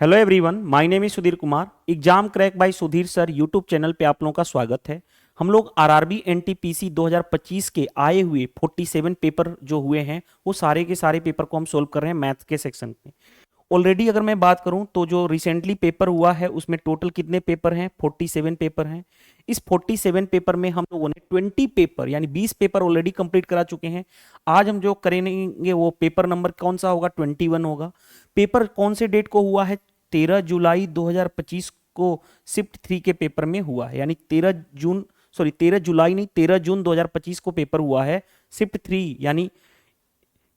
Hello everyone, my name is Sudhir Kumar. Exam crack by Sudhir sir YouTube channel पे आप लोगों का स्वागत है। हम लोग आरआरबी एनटीपीसी 2025 के आए हुए 47 पेपर जो हुए हैं वो सारे के सारे पेपर को हम सोल्व कर रहे हैं मैथ्स के सेक्शन में। ऑलरेडी अगर मैं बात करूं तो जो रिसेंटली पेपर हुआ है उसमें टोटल कितने पेपर हैं? 47 पेपर हैं। इस 47 पेपर में हम लोगों ने 20 पेपर यानी 20 पेपर ऑलरेडी कंप्लीट करा चुके हैं। आज हम जो करेंगे वो पेपर नंबर कौन सा होगा? 21 होगा। पेपर कौन से डेट को हुआ है? 13 जुलाई 2025 को शिफ्ट 3 के पेपर में हुआ है, यानी 13 जुलाई नहीं 13 जून 2025 को पेपर हुआ है शिफ्ट 3, यानी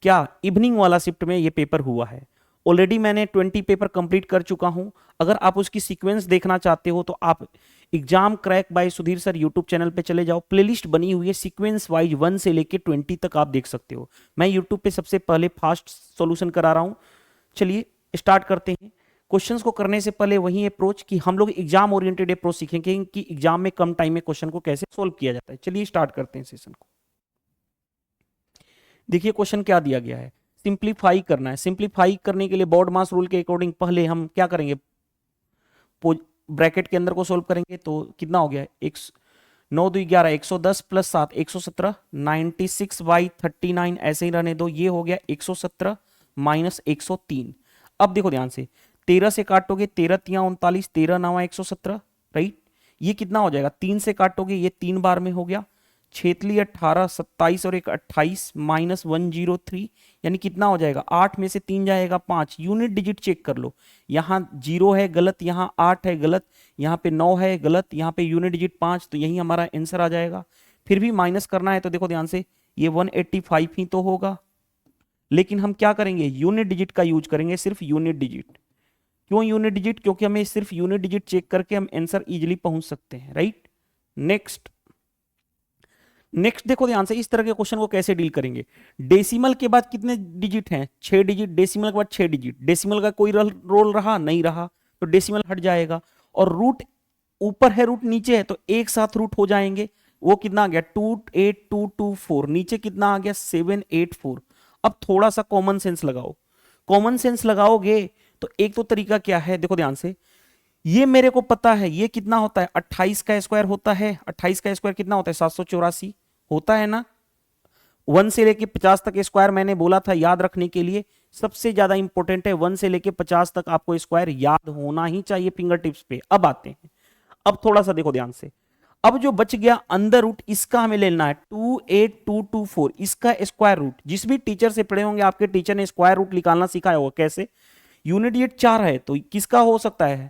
क्या इवनिंग वाला शिफ्ट में ये पेपर हुआ है। ऑलरेडी मैंने 20 पेपर कंप्लीट कर चुका हूं। अगर आप उसकी सीक्वेंस देखना चाहते हो तो आप exam crack by Sudhir sir YouTube channel पे चले जाओ। प्लेलिस्ट बनी हुई है सीक्वेंस वाइज 1 से लेके 20 तक आप देख सकते हो। मैं यूट्यूब पे सबसे पहले फास्ट सॉल्यूशन करा रहा हूं। चलिए स्टार्ट करते हैं। क्वेश्चंस को करने से पहले वही अप्रोच कि हम लोग एग्जाम ओरिएंटेड अप्रोच सीखेंगे कि एग्जाम में कम टाइम में क्वेश्चन को कैसे सोल्व किया जाता है। चलिए स्टार्ट करते हैं सेशन को। देखिए क्वेश्चन क्या दिया गया है, सिंप्लीफाई करना है। सिंप्लीफाई करने के लिए बोर्ड मास रूल के अकॉर्डिंग पहले हम क्या करेंगे, ब्रैकेट के अंदर को सोल्व करेंगे। तो कितना हो गया? 9 2 11 110 प्लस 7 117 96/39 ऐसे ही रहने दो। ये हो गया 117 माइनस 103। अब देखो ध्यान से, 13 से काटोगे 13 तिया 39, 13 9 117, राइट। ये कितना हो जाएगा? 3 से काटोगे ये 3 बार में हो गया, 6 18 27 और एक 28 माइनस 103, यानी कितना हो जाएगा? 8 में से 3 जाएगा 5। यूनिट डिजिट चेक कर लो, यहाँ 0 है गलत, यहाँ 8 है गलत, यहाँ पे 9 है गलत, यहाँ पे यूनिट डिजिट 5, तो यही हमारा आंसर आ जाएगा। फिर भी माइनस करना है तो देखो ध्यान से, ये 185 ही तो होगा, लेकिन हम क्या करेंगे? यूनिट डिजिट का यूज करेंगे, सिर्फ यूनिट डिजिट। क्यों यूनिट डिजिट? क्योंकि हमें सिर्फ यूनिट डिजिट चेक करके हम आंसर इजीली पहुंच सकते हैं, राइट। नेक्स्ट देखो ध्यान से, इस तरह के क्वेश्चन को कैसे डील करेंगे। डेसिमल के बाद कितने डिजिट हैं? 6 डिजिट। डेसिमल के बाद 6 डिजिट। डेसिमल का कोई रोल रहा नहीं रहा तो डेसिमल हट जाएगा। और रूट ऊपर है रूट नीचे है तो एक साथ रूट हो जाएंगे। वो कितना आ गया? 28224। नीचे कितना आ गया? 784। अब थोड़ा सा कॉमन सेंस लगाओ। कॉमन सेंस लगाओगे तो एक तो तरीका क्या है, देखो ध्यान से, ये मेरे को पता है ये कितना होता है? 28 का स्क्वायर होता है। 28 का स्क्वायर कितना होता है? 784 होता है ना। 1 से लेके 50 तक स्क्वायर मैंने बोला था याद रखने के लिए। सबसे ज्यादा इंपॉर्टेंट है 1 से लेके 50 तक आपको स्क्वायर याद होना ही चाहिए फिंगर टिप्स पे। अब आते हैं, अब थोड़ा सा देखो ध्यान से। अब जो बच गया अंदर रूट, इसका हमें लेना है 28224, इसका स्क्वायर रूट। जिस भी टीचर से पढ़े होंगे आपके टीचर ने स्क्वायर रूट निकालना सिखाया होगा। कैसे? यूनिट डिजिट 4 है तो किसका हो सकता है?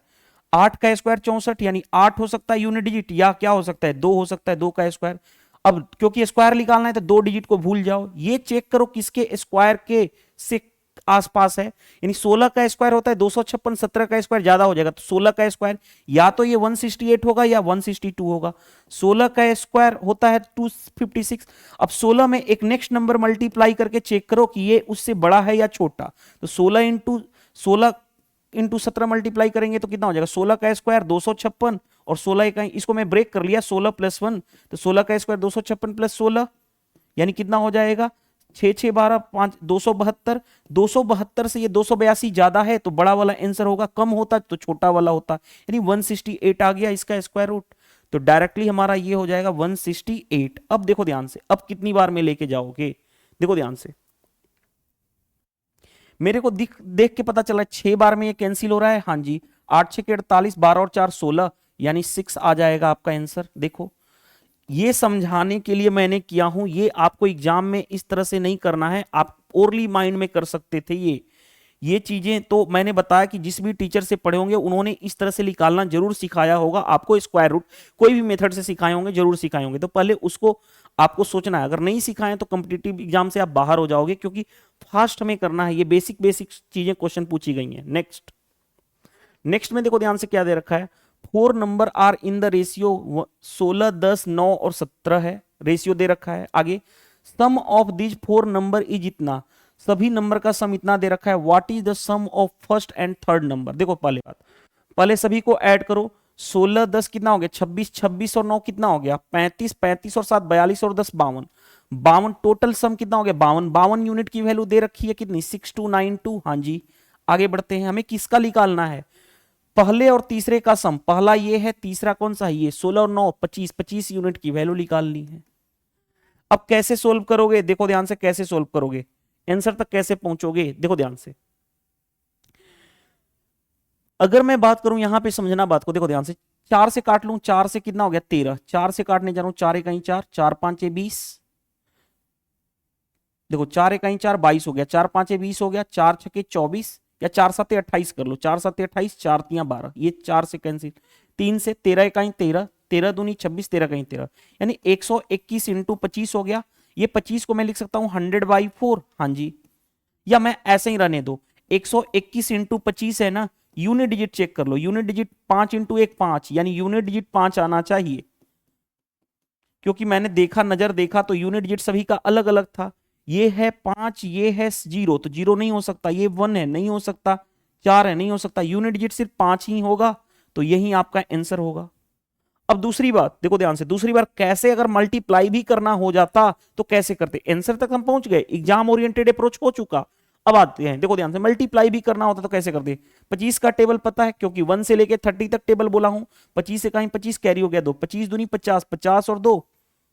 8 का स्क्वायर 64, यानी 8 हो सकता है यूनिट डिजिट, या क्या हो सकता है? 2 हो सकता है, 2 का स्क्वायर। अब क्योंकि स्क्वायर निकालना है तो 2 डिजिट को भूल जाओ। ये चेक करो किसके स्क्वायर के से आसपास है, यानी 16 का स्क्वायर होता है 256, 17 का स्क्वायर ज्यादा हो जाएगा तो 16 का स्क्वायर या तो ये 168 होगा या 162 होगा। 16 का स्क्वायर होता है 256। अब 16 में एक नेक्स्ट नंबर मल्टीप्लाई करके चेक करो कि ये उससे बड़ा है या छोटा। तो 16 × 17 मल्टीप्लाई करेंगे तो कितना हो जाएगा? 16 का स्क्वायर 256 और 16 का, इसको मैं ब्रेक कर लिया, 16 + 1, तो 16 का स्क्वायर 256 + 16, यानी कितना हो जाएगा? 6 6 12 5 272। 272 से ये 282 ज्यादा है तो बड़ा वाला आंसर होगा, कम होता तो छोटा वाला होता, यानी 168 आ गया इसका स्क्वायर रूट। तो डायरेक्टली हमारा ये हो जाएगा 168। अब देखो ध्यान से, अब कितनी बार में लेके जाओगे? देखो ध्यान से, मेरे को देख के पता चला 6 बार में ये कैंसिल हो रहा है। हाँ जी, 8 6 48, 12 और 4 16, यानी 6 आ जाएगा आपका आंसर। देखो ये समझाने के लिए मैंने किया हूं, ये आपको एग्जाम में इस तरह से नहीं करना है, आप ओरली माइंड में कर सकते थे। ये चीजें तो मैंने बताया कि जिस भी टीचर से पढ़े होंगे उन्होंने इस तरह से निकालना जरूर सिखाया होगा आपको। स्क्वायर रूट कोई भी मेथड से सिखाए होंगे, जरूर सिखाए होंगे, तो पहले उसको आपको सोचना है। अगर नहीं सिखाए तो कॉम्पिटिटिव एग्जाम से आप बाहर हो जाओगे, क्योंकि फास्ट हमें करना है। ये बेसिक चीजें क्वेश्चन पूछी गई हैं। नेक्स्ट में देखो ध्यान से क्या दे रखा है। 4 number are in the ratio 16 10 9 और 17 है, रेशियो दे रखा है। आगे sum of this 4 number is इतना, सभी नंबर का सम इतना दे रखा है। What is the sum of first and third number? देखो पहले सभी को ऐड करो। 16 10 कितना हो गया? 26, 26 और 9 कितना हो गया? 35, 35 और 7 42 और 10 52, 52 टोटल सम कितना हो गया? 52। 52 यूनिट की वैल्यू दे रखी है कितनी? 6292। हाँ जी, आगे बढ़ते हैं, हमें किसका निकालना है, पहले और तीसरे का सम, पहला ये है, तीसरा कौन सा है ये, 16 और 9 25, 25 यूनिट की वैल्यू निकालनी है। अब कैसे सोल्व करोगे, देखो ध्यान से कैसे सोल्व करोगे, आंसर तक कैसे पहुंचोगे, देखो ध्यान से। अगर मैं बात करूं यहां पे, समझना बात को, देखो ध्यान से, 4 से काट लूं, 4 से कितना हो गया 13, 4 से काटने जा रहा हूं, 4 इकाई 4, 4 5 20, देखो 4 इकाई 4 22 हो गया, 4 5 20 हो गया, 4 छके 24, या 4 7 28 कर लो, 4 7 28, 4 3 12, ये 4 से कैंसिल, 3 से 13 इकाई 13, 13 दूनी 26, 13 कहीं 13, यानी 121 इंटू 25 हो गया। ये 25 को मैं लिख सकता हूं 100/4, हाँ जी, या मैं ऐसे ही रहने दो, 121 इंटू 25 है ना, यूनिट डिजिट चेक कर लो, यूनिट डिजिट 5 इंटू 1 5, यानी यूनिट डिजिट 5 आना चाहिए, क्योंकि मैंने देखा, नजर देखा तो यूनिट डिजिट सभी का अलग अलग था, ये है 5, ये है 0, तो 0 नहीं हो सकता, ये 1 है नहीं हो सकता, 4 है नहीं हो सकता, यूनिट डिजिट सिर्फ 5 ही होगा, तो यही आपका आंसर होगा। अब दूसरी बात देखो ध्यान से, दूसरी बार कैसे अगर मल्टीप्लाई भी करना हो जाता तो कैसे करते, आंसर तक हम पहुंच गए, एग्जाम ओरिएंटेड अप्रोच हो चुका। अब आते हैं, देखो ध्यान से, मल्टीप्लाई भी करना होता तो कैसे करते, 25 का टेबल पता है, क्योंकि 1 से लेके 30 तक टेबल बोला हूं, 25 से कहीं 25 कैरी हो गया 2, 25 दूनी 50, 50 और 2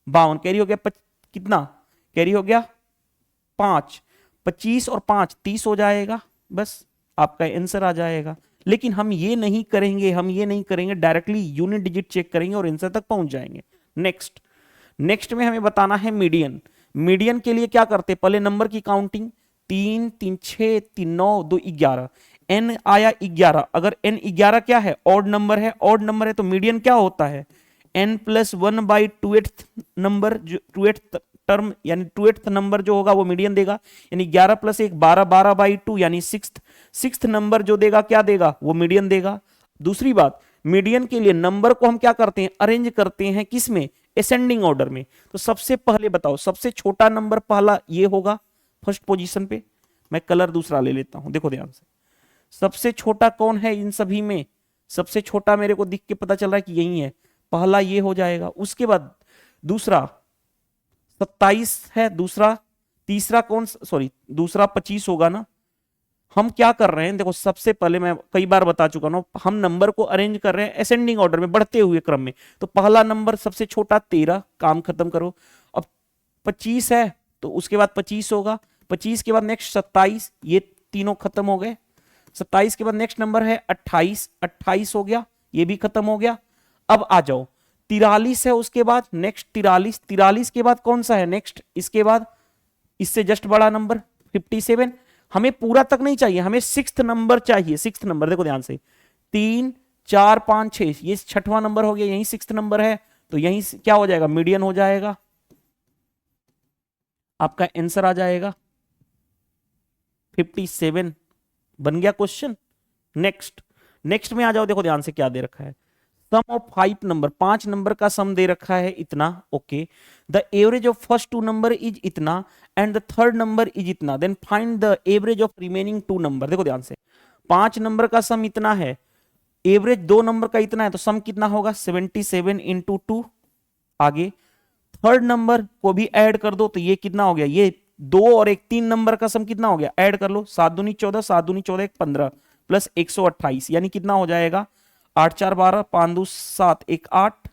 52, कैरी हो गया कितना, कैरी हो गया 5, 25 और 5 30 हो जाएगा, बस आपका आंसर आ जाएगा। लेकिन हम ये नहीं करेंगे, हम ये नहीं करेंगे, डायरेक्टली यूनिट डिजिट चेक करेंगे और आंसर तक पहुंच जाएंगे। नेक्स्ट, नेक्स्ट में हमें बताना है मीडियन। मीडियन के लिए क्या करते, पहले नंबर की काउंटिंग, 3 3 6 3 9 2 11, n आया 11, अगर n 11 क्या है, ऑड नंबर है, ऑड नंबर है तो मीडियन क्या होता है, n+1/2th नंबर, जो 2th टर्म यानी 2th नंबर जो होगा वो मीडियन देगा, यानी 11 + 1 12, 12/2 यानी सिक्स्थ नंबर जो देगा क्या देगा, वो मीडियन देगा। दूसरी बात, मीडियन के लिए नंबर को हम क्या करते हैं, अरेंज करते हैं किसमें, असेंडिंग ऑर्डर में। तो सबसे पहले बताओ, सबसे छोटा नंबर पहला ये होगा फर्स्ट पोजीशन पे, मैं कलर दूसरा ले लेता हूं, देखो ध्यान से, सबसे छोटा कौन है इन सभी में, सबसे छोटा मेरे को दिख के पता चल रहा है कि यही है, पहला ये हो जाएगा। उसके बाद दूसरा 27 है, दूसरा, तीसरा कौन, सॉरी दूसरा 25 होगा ना। हम क्या कर रहे हैं, देखो सबसे पहले मैं कई बार बता चुका हूं, हम नंबर को अरेंज कर रहे हैं असेंडिंग ऑर्डर में, बढ़ते हुए क्रम में। तो पहला नंबर सबसे छोटा 13, काम खत्म करो। अब 25 है तो उसके बाद 25 होगा, 25 के बाद नेक्स्ट 27, ये तीनों खत्म हो गए। 27 के बाद नेक्स्ट नंबर है 28, 28 हो गया, ये भी खत्म हो गया। अब आ जाओ 43 है, उसके बाद नेक्स्ट 43, 43 के बाद कौन सा है नेक्स्ट, इसके बाद इससे जस्ट बड़ा नंबर 57। हमें पूरा तक नहीं चाहिए, हमें सिक्स्थ नंबर चाहिए, सिक्स्थ नंबर, देखो ध्यान से, 3 4 5 6, ये छठवां नंबर हो गया, यही सिक्स्थ नंबर है, तो यही क्या हो जाएगा, मीडियन हो जाएगा, आपका आंसर आ जाएगा 57, बन गया क्वेश्चन। नेक्स्ट, नेक्स्ट में आ जाओ, देखो ध्यान से क्या दे रखा है, सम ऑफ 5 नंबर, 5 नंबर का सम दे रखा है इतना, okay, the average of first 2 number is इतना and the third number is इतना, then find the average of remaining 2 number. देखो ध्यान से, 5 नंबर का सम इतना है, एवरेज 2 नंबर का इतना है, तो सम कितना होगा 77 × 2। आगे थर्ड नंबर को भी ऐड कर दो, तो ये कितना हो गया, ये 2 और 1 3 नंबर का सम कितना हो गया, ऐड कर लो, 7 दूनी 14, 7 दूनी 14 1 15 प्लस 128, यानी कितना हो जाएगा 8 4 12, 5 2 7 1 8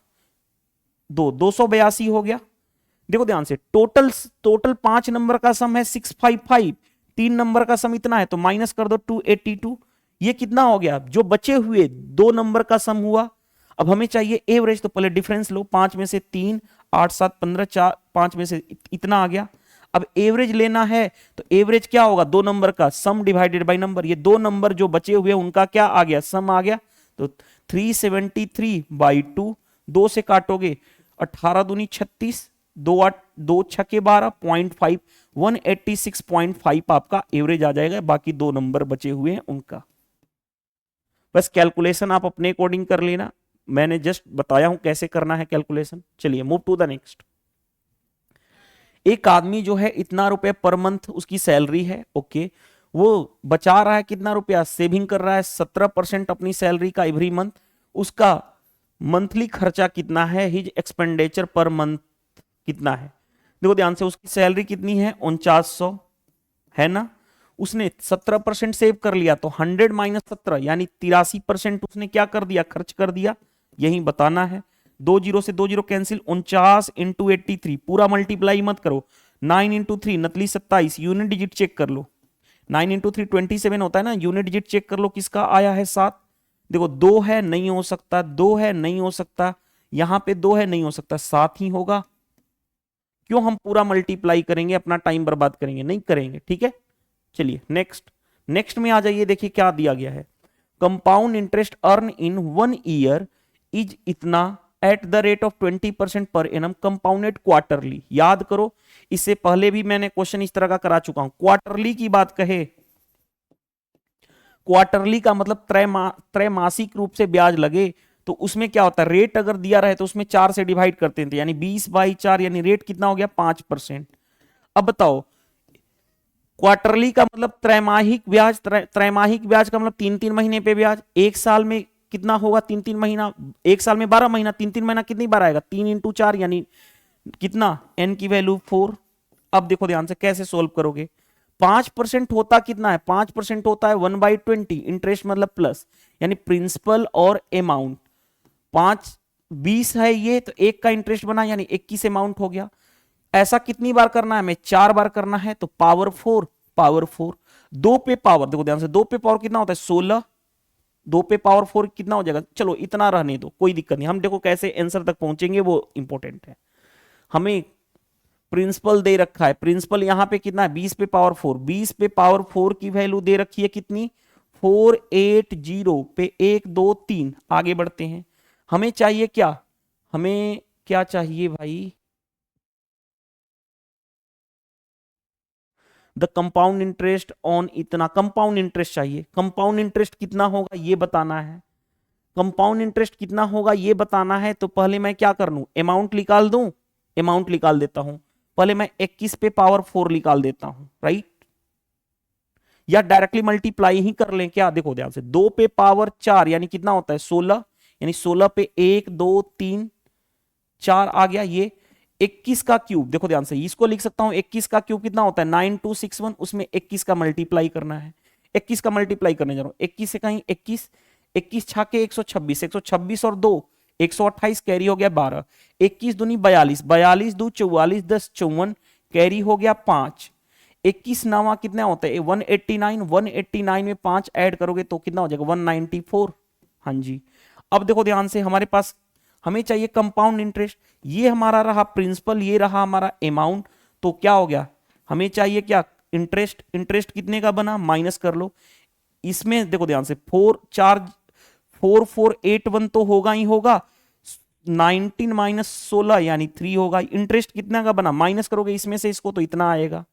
2, 282 हो गया। देखो ध्यान से, टोटल 5 नंबर का सम है 655, 3 नंबर का सम इतना है, तो माइनस कर दो 282, ये कितना हो गया, जो बचे हुए 2 नंबर का सम हुआ। अब हमें चाहिए एवरेज, तो पहले डिफरेंस लो, 5 में से 3 8 7 15 4, 5 में से इतना आ गया। अब एवरेज लेना है, तो एवरेज क्या होगा, 2 नंबर का सम डिवाइडेड बाय नंबर, ये 2 नंबर जो बचे हुए उनका क्या आ गया, सम आ गया, तो 373/2, 2 से काटोगे 18 दूनी 36, 2 8 2 छके 12, 0.5, 186.5 आपका एवरेज आ जाएगा, बाकी 2 नंबर बचे हुए हैं उनका। बस कैलकुलेशन आप अपने अकॉर्डिंग कर लेना, मैंने जस्ट बताया हूं कैसे करना है कैलकुलेशन। चलिए मूव टू द नेक्स्ट। एक आदमी जो है इतना रुपए पर मंथ उसकी सैलरी है, ओके, वो बचा रहा है कितना रुपया, सेविंग कर रहा है 17% अपनी सैलरी का एवरी मंथ। उसका मंथली खर्चा कितना है, हिज एक्सपेंडिचर पर मंथ कितना है। देखो ध्यान से, उसकी सैलरी कितनी है 4900 है ना, उसने 17% सेव कर लिया, तो 100 माइनस 17 यानी 83% उसने क्या कर दिया, खर्च कर दिया, यही बताना है। 2 जीरो से 2 जीरो कैंसिल, 49 इंटू 83, पूरा मल्टीप्लाई मत करो, 9 इंटू 3 नतली 27, यूनिट डिजिट चेक कर लो, 9 इंटू 3 27 होता है ना, यूनिट डिजिट चेक कर लो किसका आया है 7। देखो 2 है नहीं हो सकता, 2 है नहीं हो सकता, यहां पे 2 है नहीं हो सकता, 7 ही होगा। क्यों हम पूरा मल्टीप्लाई करेंगे, अपना टाइम बर्बाद करेंगे, नहीं करेंगे, ठीक है। चलिए नेक्स्ट, नेक्स्ट में आ जाइए, देखिए क्या दिया गया है। Compound interest earn in 1 year is इतना at the rate of 20% per annum compounded quarterly. याद करो, इससे पहले भी मैंने क्वेश्चन इस तरह का करा चुका हूं। क्वार्टरली की बात कहे, क्वार्टरली का मतलब त्रैमासिक रूप से ब्याज लगे, तो उसमें क्या होता है, रेट अगर दिया रहे तो उसमें 4 से डिवाइड करते थे, यानी 20/4, यानी रेट कितना हो गया 5%। अब बताओ, क्वार्टरली का मतलब त्रैमासिक ब्याज, त्रैमासिक ब्याज का मतलब 3-3 महीने पे ब्याज, एक साल में कितना होगा 3-3 महीना, एक साल में 12 महीना, 3-3 महीना कितनी बार आएगा, 3 इंटू 4 यानी कितना, एन की वैल्यू 4। अब देखो ध्यान से कैसे सोल्व करोगे, 5% होता कितना है, 5% होता है 1/20, इंटरेस्ट मतलब प्लस, यानी प्रिंसिपल और अमाउंट, 20 है ये, तो एक का इंटरेस्ट बना यानी 21 अमाउंट हो गया। ऐसा कितनी बार करना है, हमें 4 बार करना है, तो पावर 4, पावर 4, 2 पे पावर, देखो ध्यान से 2 पे पावर कितना होता है 16, 2 पे पावर 4 कितना हो जाएगा, चलो इतना रहने दो, कोई दिक्कत नहीं, हम देखो कैसे आंसर तक पहुंचेंगे वो इंपॉर्टेंट है। हमें प्रिंसिपल दे रखा है, प्रिंसिपल यहां पे कितना है 20 पे पावर 4, 20 पे पावर 4 की वैल्यू दे रखी है कितनी 480 पे 1 2 3, आगे बढ़ते हैं। हमें चाहिए क्या, हमें क्या चाहिए भाई, द कंपाउंड इंटरेस्ट ऑन इतना, कंपाउंड इंटरेस्ट चाहिए, कंपाउंड इंटरेस्ट कितना होगा ये बताना है, कंपाउंड इंटरेस्ट कितना होगा ये बताना है। तो पहले मैं क्या कर लूं, अमाउंट निकाल दूं, अमाउंट निकाल देता हूं, पहले मैं 21 पे पावर 4 निकाल देता हूं, राइट, या डायरेक्टली मल्टीप्लाई ही कर लें क्या, देखो ध्यान से 2 पे पावर 4 यानी कितना होता है 16, यानी 16 पे 1 2 3 4 आ गया, ये 21 का क्यूब, देखो ध्यान से इसको लिख सकता हूं, 21 का क्यूब कितना होता है 9261, उसमें 21 का मल्टीप्लाई करना है, 21 का मल्टीप्लाई करने जा रहा हूं, 21 से कहीं 21, 21 छाके 126, 126 और 2 128, कैरी हो गया 12, 21 दूनी 42, 42 दो 44, 10 54, कैरी हो गया 5, 21 नवा कितना होता है 189, 189 में 5 ऐड करोगे तो कितना हो जाएगा 194, हाँ जी। अब देखो ध्यान से, हमारे पास हमें चाहिए कंपाउंड इंटरेस्ट, ये हमारा रहा प्रिंसिपल, ये रहा हमारा अमाउंट, तो क्या हो गया, हमें चाहिए क्या इंटरेस्ट, इंटरेस्ट कितने का बना माइनस कर लो, इसमें देखो ध्यान से 4481 तो होगा ही होगा, 19 माइनस 16 यानी 3 होगा, इंटरेस्ट कितना का बना माइनस करोगे इसमें से इसको तो इतना आएगा।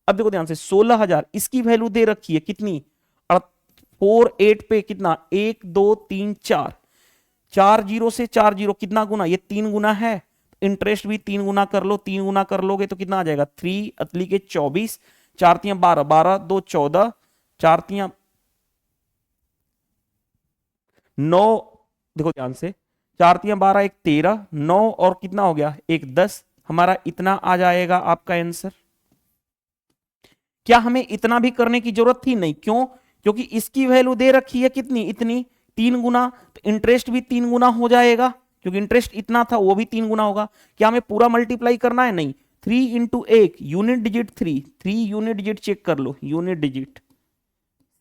अब देखो ध्यान से 16,000 इसकी वैल्यू दे रखी है कितनी, 48 पे कितना 1 2 3 4, 4 जीरो से 4 जीरो कितना गुना, ये 3 गुना है, इंटरेस्ट भी 3 गुना कर लो, 3 गुना कर लोगे तो कितना आ जाएगा 3 अतली के 24, 4 तियां 12, 12 2 14, 4 तियां 9, देखो ध्यान से 4 तियां 12 1 13, 9 और कितना हो गया 1 10, हमारा इतना आ जाएगा आपका आंसर। क्या हमें इतना भी करने की जरूरत थी, नहीं, क्यों, क्योंकि इसकी वैल्यू दे रखी है कितनी, इतनी 3 गुना, तो इंटरेस्ट भी 3 गुना हो जाएगा, क्योंकि इंटरेस्ट इतना था वो भी 3 गुना होगा। क्या हमें पूरा मल्टीप्लाई करना है, नहीं, 3 into 1 unit digit 3, 3 unit digit check कर लो, यूनिट डिजिट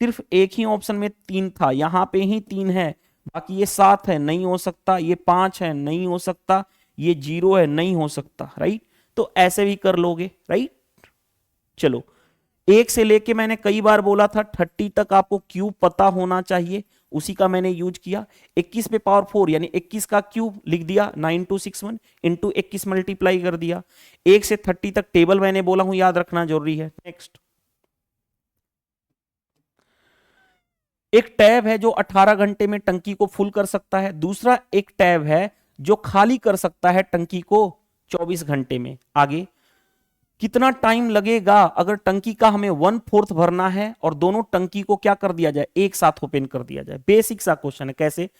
सिर्फ एक ही ऑप्शन में 3 था, यहां पे ही 3 है, बाकी ये 7 है नहीं हो सकता, ये 5 है नहीं हो सकता, ये 0 है नहीं हो सकता, राइट, तो ऐसे भी कर लोगे, राइट। चलो, एक से लेके मैंने कई बार बोला था 30 तक आपको क्यूब पता होना चाहिए, उसी का मैंने यूज किया। 21 पे पावर 4 यानी 21 का क्यूब लिख दिया 9261 इंटू 21 मल्टीप्लाई कर दिया। 1 से 30 तक टेबल मैंने बोला हूं याद रखना जरूरी है। नेक्स्ट, एक टैब है जो 18 घंटे में टंकी को फुल कर सकता है, दूसरा एक टैब है जो खाली कर सकता है टंकी को 24 घंटे में। आगे कितना टाइम लगेगा अगर टंकी का हमें 1/4 भरना है और दोनों टंकी को क्या कर दिया जाए एक साथ ओपन कर दिया जाए। बेसिक सा क्वेश्चन है, कैसे,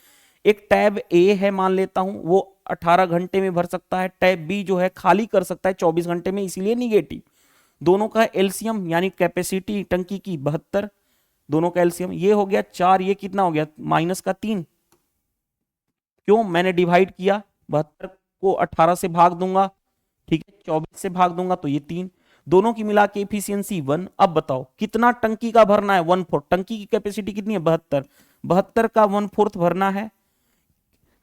एक टैब ए है मान लेता हूं, वो 18 घंटे में भर सकता है, टैब बी जो है खाली कर सकता है 24 घंटे में, इसीलिए निगेटिव। दोनों का एलसीएम यानी कैपेसिटी टंकी की 72, दोनों का एलसीएम ये हो गया 4, ये कितना हो गया माइनस का 3। क्यों? मैंने डिवाइड किया, 72 को 18 से भाग दूंगा, ठीक है, 24 से भाग दूंगा तो ये 3, दोनों की मिला के एफिशिएंसी 1। अब बताओ कितना टंकी का भरना है? 1/4। टंकी की कैपेसिटी कितनी है? 72, 72 का 1/4 भरना है।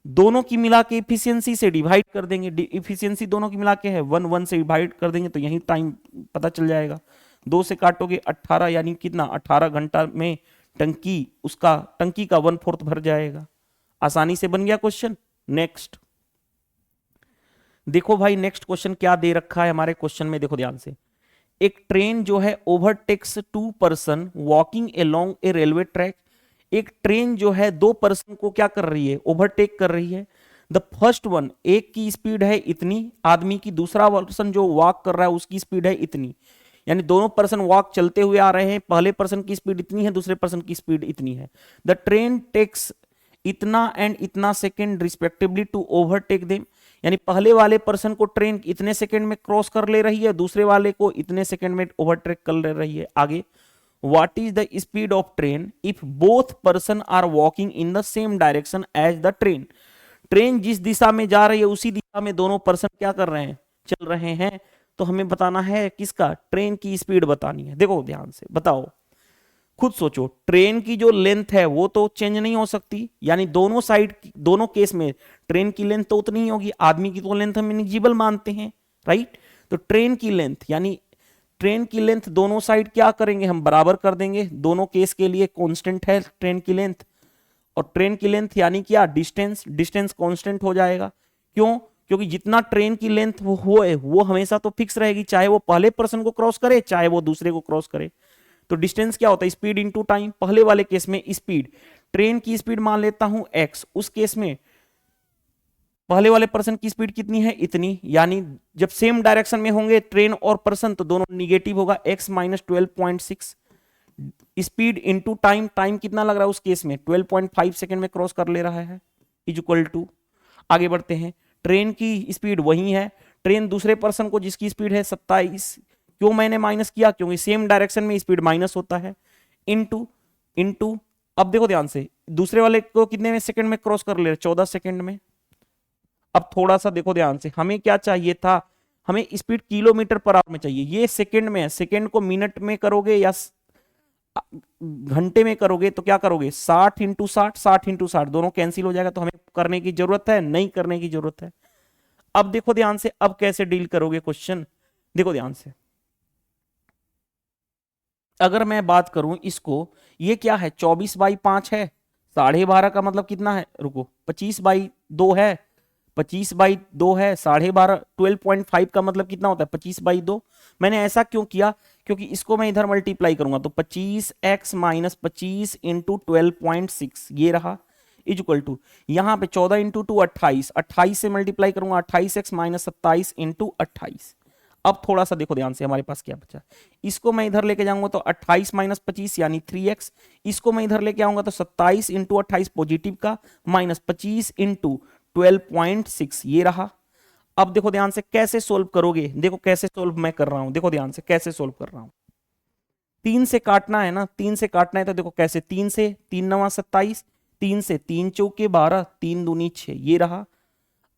दोनों की मिला के इफिशियंसी से डिवाइड कर देंगे, इफिशियंसी दोनों की मिला के है 1, 1 से डिवाइड कर देंगे तो यही टाइम पता चल जाएगा। 2 से काटोगे 18, यानी कितना 18 घंटा में टंकी उसका टंकी का 1/4 भर जाएगा। आसानी से बन गया क्वेश्चन। नेक्स्ट देखो भाई, नेक्स्ट क्वेश्चन क्या दे रखा है हमारे क्वेश्चन में, देखो ध्यान से। एक ट्रेन जो है ओवरटेक्स 2 पर्सन वॉकिंग अलोंग ए रेलवे ट्रैक। एक ट्रेन जो है 2 पर्सन को क्या कर रही है? ओवरटेक कर रही है। द फर्स्ट वन, एक की स्पीड है इतनी आदमी की, दूसरा पर्सन जो वॉक कर रहा है उसकी स्पीड है इतनी, यानी दोनों पर्सन वॉक चलते हुए आ रहे हैं, पहले पर्सन की स्पीड इतनी है, दूसरे पर्सन की स्पीड इतनी है। द ट्रेन टेक्स इतना एंड इतना second respectively to overtake them, यानी पहले वाले पर्सन को ट्रेन इतने सेकंड में क्रॉस कर ले रही है, दूसरे वाले को इतने सेकंड में ओवरटेक कर ले रही है। आगे, what is the speed of train if both person are walking in the same direction as the train. Train जिस दिशा में जा रही है उसी दिशा में दोनों पर्सन क्या कर रहे हैं? चल रहे हैं। तो हमें बताना है किसका? ट्रेन की स्पीड बतानी है। देखो ध्यान से बताओ, खुद सोचो, ट्रेन की जो लेंथ है वो तो चेंज नहीं हो सकती, यानी दोनों साइड दोनों केस में ट्रेन की लेंथ तो उतनी ही होगी। आदमी की तो लेंथ हम इनिजिबल मानते हैं, राइट। तो ट्रेन की लेंथ, यानी ट्रेन की लेंथ दोनों साइड क्या करेंगे? हम बराबर कर देंगे। दोनों केस के लिए कांस्टेंट है ट्रेन की लेंथ, और ट्रेन की लेंथ यानी क्या? डिस्टेंस, डिस्टेंस कांस्टेंट हो जाएगा। क्यों? क्योंकि जितना ट्रेन की लेंथ वो हमेशा तो फिक्स रहेगी, चाहे वो पहले पर्सन को क्रॉस करे चाहे वो दूसरे को क्रॉस करे। तो डिस्टेंस क्या होता है? Speed into time. पहले वाले केस में स्पीड, ट्रेन की स्पीड मान लेता हूं x, उस केस में पहले वाले पर्सन की स्पीड कितनी है? इतनी, यानी जब सेम डायरेक्शन में होंगे ट्रेन और पर्सन तो दोनों निगेटिव होगा, x minus 12.6। Speed into time, time कितना लग रहा है उस केस में? 12.5 सेकंड में क्रॉस कर ले रहा है, इज इक्वल टू। आगे बढ़ते हैं, ट्रेन की स्पीड वही है, ट्रेन दूसरे पर्सन को जिसकी स्पीड है 27, क्यों मैंने माइनस किया? क्योंकि सेम डायरेक्शन में स्पीड माइनस होता है, इनटू इनटू। अब देखो ध्यान से, दूसरे वाले को कितने में सेकंड में क्रॉस कर ले रहे? 14 सेकंड में। अब थोड़ा सा देखो ध्यान से, हमें क्या चाहिए था? हमें स्पीड किलोमीटर पर आवर में चाहिए, ये सेकंड में है। सेकंड को मिनट में करोगे या घंटे में करोगे तो क्या करोगे? 60 इंटू 60, 60 इंटू 60, दोनों कैंसिल हो जाएगा। तो हमें करने की जरूरत है? नहीं करने की जरूरत है। अब देखो ध्यान से, अब कैसे डील करोगे क्वेश्चन, देखो ध्यान से। अगर मैं बात करूं इसको, ये क्या है? 24/5 है, 12.5 का मतलब कितना है? रुको, 25/2 है, 25/2 है, 12.5, 12.5 का मतलब कितना होता है? 25/2। मैंने ऐसा क्यों किया? क्योंकि इसको मैं इधर मल्टीप्लाई करूंगा तो 25x माइनस 25 इंटू 12.6 ये रहा, इज इक्वल टू यहां पे 14 इंटू 2 28, 28 से मल्टीप्लाई करूंगा 28x माइनस 27 इंटू 28। अब थोड़ा सा देखो ध्यान से, हमारे पास क्या बचा? इसको मैं इधर लेके जाऊंगा तो 28 माइनस 25 यानी 3x। इसको मैं इधर लेके आऊंगा तो 27 इंटू 28 पॉजिटिव का माइनस 25 इंटू 12.6 ये रहा। अब देखो ध्यान से कैसे सोल्व करोगे, देखो कैसे सोल्व मैं कर रहा हूं, देखो ध्यान से कैसे सोल्व कर रहा हूं। 3 से काटना है ना, 3 से काटना है तो देखो कैसे, 3 से 3 9 27, 3 से 3 चौके 12, 3 दूनी 6 ये रहा।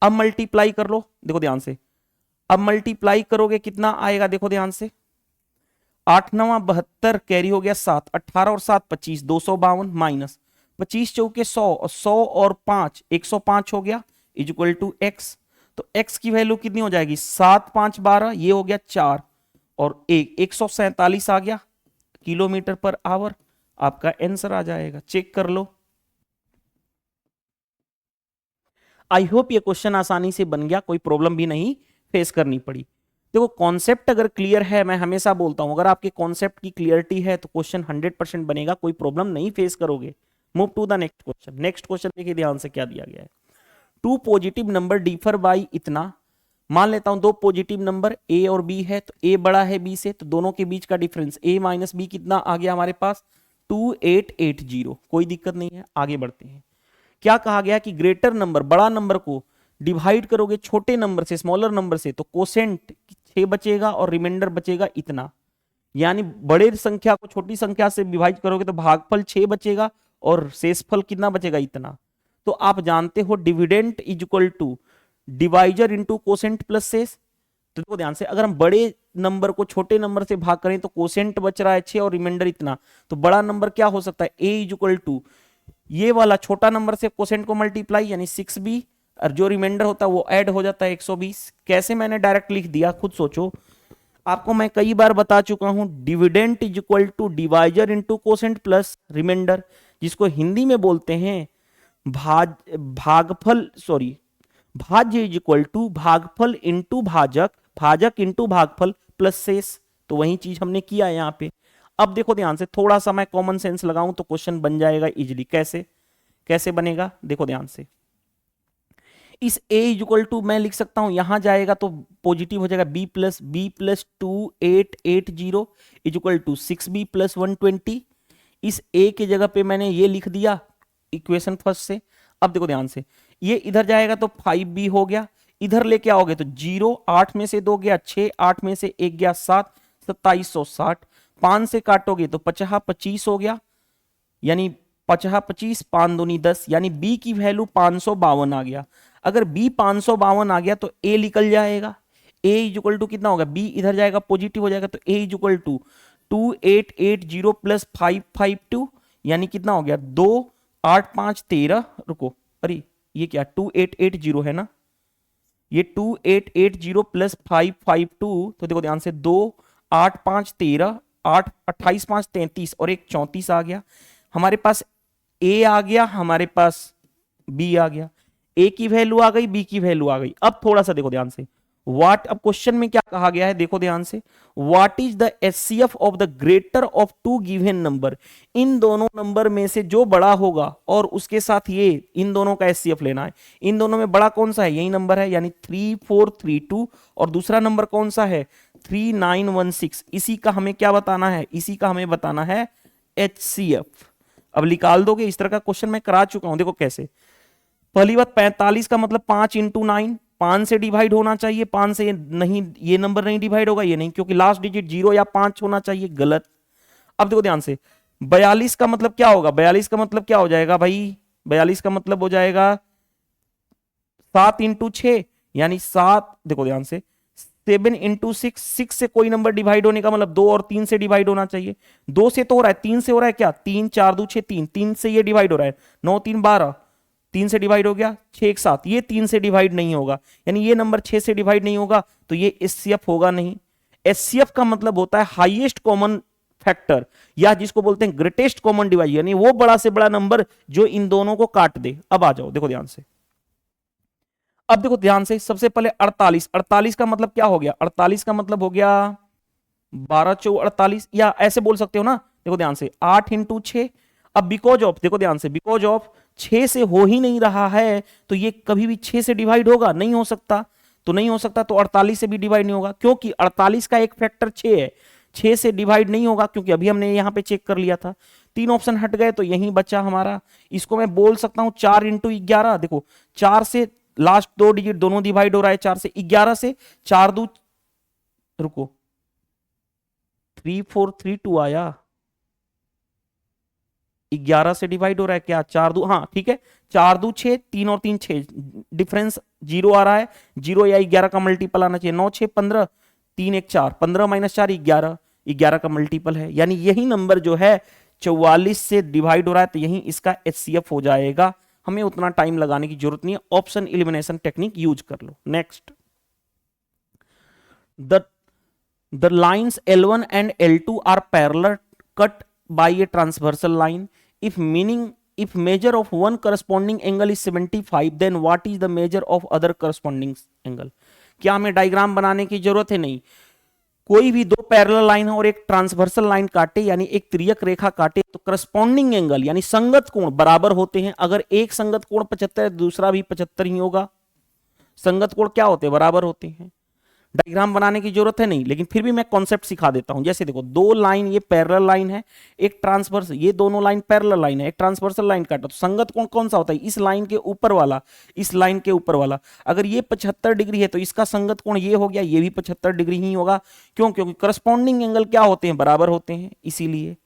अब मल्टीप्लाई कर लो, देखो ध्यान से, अब मल्टीप्लाई करोगे कितना आएगा? देखो ध्यान से, 8 9 72 कैरी हो गया 7, 18 और 7 25, 252 माइनस 25 चौके 100 और 100 और 5 105 हो गया, इज इक्वल टू x। तो x की वैल्यू कितनी हो जाएगी? 7 5 12, ये हो गया 4 और 147 आ गया किलोमीटर पर आवर। आपका आंसर आ जाएगा, चेक कर लो। आई होप ये क्वेश्चन आसानी से बन गया, कोई प्रॉब्लम भी नहीं फेस करनी पड़ी। देखो कॉन्सेप्ट अगर क्लियर है, मैं हमेशा बोलता हूं अगर आपके कॉन्सेप्ट की क्लियरिटी है तो क्वेश्चन 100% बनेगा, कोई प्रॉब्लम नहीं फेस करोगे। Move to the next question. Next question देखिए ध्यान से क्या दिया गया है। 2 पॉजिटिव नंबर डिफर बाई इतना, मान लेता हूं 2 पॉजिटिव नंबर a और b है, तो a बड़ा है b से, तो दोनों के बीच का डिफरेंस a माइनस b कितना आ गया हमारे पास? 2880। कोई दिक्कत नहीं है, आगे बढ़ते हैं। क्या कहा गया कि ग्रेटर नंबर, बड़ा नंबर को डिवाइड करोगे छोटे नंबर से, स्मॉलर नंबर से, तो कोसेंट 6 बचेगा और रिमाइंडर बचेगा इतना। यानी बड़े संख्या को छोटी संख्या से विभाजित करोगे तो भागफल 6 बचेगा और शेषफल कितना बचेगा, इतना। तो आप जानते हो dividend is equal to divisor into quotient plus शेष। तो देखो ध्यान से, अगर हम बड़े नंबर को छोटे नंबर से भाग करें तो कोसेंट बच रहा है 6 और रिमाइंडर इतना, तो बड़ा नंबर क्या हो सकता है, a इज इक्वल टू ये वाला छोटा नंबर से कोसेंट को मल्टीप्लाई यानी 6b, और जो रिमाइंडर होता है वो ऐड हो जाता है 120। कैसे मैंने डायरेक्ट लिख दिया खुद सोचो। आपको मैं कई बार बता चुका हूं, dividend is equal to divisor into quotient plus remainder, जिसको हिंदी में बोलते हैं भागफल, सॉरी भाज्य इज इक्वल टू भागफल इंटू भाजक, भाजक इंटू भागफल प्लस शेष। तो वही चीज हमने किया है यहाँ पे। अब देखो ध्यान से, थोड़ा सा मैं कॉमन सेंस लगाऊं तो क्वेश्चन बन जाएगा इजीली। कैसे कैसे बनेगा, देखो ध्यान से। इस a इज इक्वल टू मैं लिख सकता हूं, यहां जाएगा तो पॉजिटिव हो जाएगा, b plus 2880 is equal to 6b plus 120। इस a के जगह पे मैंने ये लिख दिया इक्वेशन फर्स्ट से। अब देखो ध्यान से, ये इधर जाएगा तो 5b हो गया, इधर लेके आओगे तो 0, 8 में से 2 गया 6, 8 में से 1 गया 7, 2760। 5 से काटोगे तो 50 25 हो गया, यानी 50 25, 5 दूनी 10, यानी b की वैल्यू 552 आ गया। अगर b 552 आ गया तो a निकल जाएगा। a इज इक्वल टू कितना होगा, b इधर जाएगा पॉजिटिव हो जाएगा तो a is equal to 2880 plus 552, यानी कितना हो गया 2 8 5 13। रुको, अरे ये क्या 2880 है ना, ये 2880 प्लस 552। तो देखो ध्यान से, 2 8 5 13, 8 28 5 33 और एक 34 आ गया। हमारे पास a आ गया, हमारे पास b आ गया। a की वैल्यू आ गई, b की वैल्यू आ गई। अब थोड़ा सा देखो ध्यान से, व्हाट, अब क्वेश्चन में क्या कहा गया है, देखो ध्यान से, what is the HCF of the greater of two given number. इन दोनों नंबर में से जो बड़ा होगा और उसके साथ ये इन दोनों का एचसीएफ लेना है। इन दोनों में बड़ा कौन सा है, यही नंबर है, यानी 3432, और दूसरा नंबर कौन सा है 3916। इसी का हमें क्या बताना है, इसी का हमें बताना है एचसीएफ। अब निकाल दोगे, इस तरह का क्वेश्चन मैं करा चुका हूं। देखो कैसे, पहली बात 45 का मतलब 5 इंटू 9, 5 से डिवाइड होना चाहिए, 5 से नहीं, ये नंबर नहीं डिवाइड होगा, ये नहीं, क्योंकि लास्ट डिजिट 0 या 5 होना चाहिए, गलत। अब देखो ध्यान से, 42 का मतलब क्या होगा, 42 का मतलब क्या हो जाएगा भाई, 42 का मतलब हो जाएगा 7 इंटू 6, यानी 7, देखो ध्यान से, 7 इंटू 6, 6 से कोई नंबर डिवाइड होने का मतलब 2 और 3 से डिवाइड होना चाहिए। 2 से तो हो रहा है, 3 से हो रहा है क्या, 3 4 2 6 3, 3 से ये डिवाइड हो रहा है, 9 3 12, 3 से डिवाइड हो गया, 6 1 7, ये 3 से डिवाइड नहीं होगा, यानी ये नंबर 6 से डिवाइड नहीं होगा, तो ये एचसीएफ होगा नहीं। एचसीएफ का मतलब होता है हाईएस्ट कॉमन फैक्टर, या जिसको बोलते हैं ग्रेटेस्ट कॉमन डिवाइजर, यानी वो बड़ा से बड़ा नंबर जो इन दोनों को काट दे। अब आ जाओ, देखो ध्यान से, अब देखो ध्यान से, सबसे पहले 48, 48 का मतलब क्या हो गया, 48 का मतलब हो गया 12 4 48, या ऐसे बोल सकते हो ना। देखो ध्यान से, 8 इंटू 6। अब बिकॉज ऑफ, देखो ध्यान से, बिकॉज ऑफ 6 से हो ही नहीं रहा है, तो ये कभी भी 6 से डिवाइड होगा, नहीं हो सकता, तो नहीं हो सकता, तो 48 से भी डिवाइड नहीं होगा, क्योंकि 48 का एक फैक्टर 6 है, 6 से डिवाइड नहीं होगा, क्योंकि अभी हमने यहां पे चेक कर लिया था। 3 ऑप्शन हट गए, तो यही बचा हमारा। इसको मैं बोल सकता हूं 4 इंटू 11। देखो 4 से लास्ट 2 डिजिट दोनों डिवाइड हो रहा है, 4 से 11 से 4 2, रुको 3432 आया, 11 से डिवाइड हो रहा है क्या, 4 2, हाँ ठीक है, 4 2 6, 3 और 3 6, डिफरेंस 0 आ रहा है, 0 या 11 का मल्टीपल आना चाहिए, 9 6 15, 3 1 4, 15 माइनस 4 11, 11 का मल्टीपल है, यानी यही नंबर जो है 44 से डिवाइड हो रहा है, तो यही इसका एचसीएफ हो जाएगा। हमें उतना टाइम लगाने की जरूरत नहीं है, ऑप्शन एलिमिनेशन टेक्निक यूज कर लो। Next, the lines L1 and L2 are parallel cut by a transversal line. if measure of one corresponding angle is 75, then what is the measure of other corresponding angle। क्या हमें diagram बनाने की जरूरत है, नहीं। कोई भी दो पैरेलल लाइन और एक ट्रांसवर्सल लाइन काटे, यानी एक त्रियक रेखा काटे, तो करस्पॉन्डिंग एंगल यानी संगत कोण बराबर होते हैं। अगर एक संगत कोण 75 है, दूसरा भी 75 ही होगा। संगत कोण क्या होते हैं, बराबर होते हैं। डायग्राम बनाने की जरूरत है नहीं, लेकिन फिर भी मैं कॉन्सेप्ट सिखा देता हूं। जैसे देखो, दो लाइन ये पैरेलल लाइन है, एक ट्रांसवर्स, ये दोनों लाइन पैरेलल लाइन है, एक ट्रांसवर्सल लाइन काटा, तो संगत कोण कौन सा होता है? इस लाइन के ऊपर वाला, इस लाइन के ऊपर वाला। अगर ये 75 डिग्री है तो इसका संगत कोण ये हो गया, ये भी 75 डिग्री ही होगा। क्यों? क्योंकि करस्पॉन्डिंग एंगल क्या होते हैं? बराबर होते हैं। इसीलिए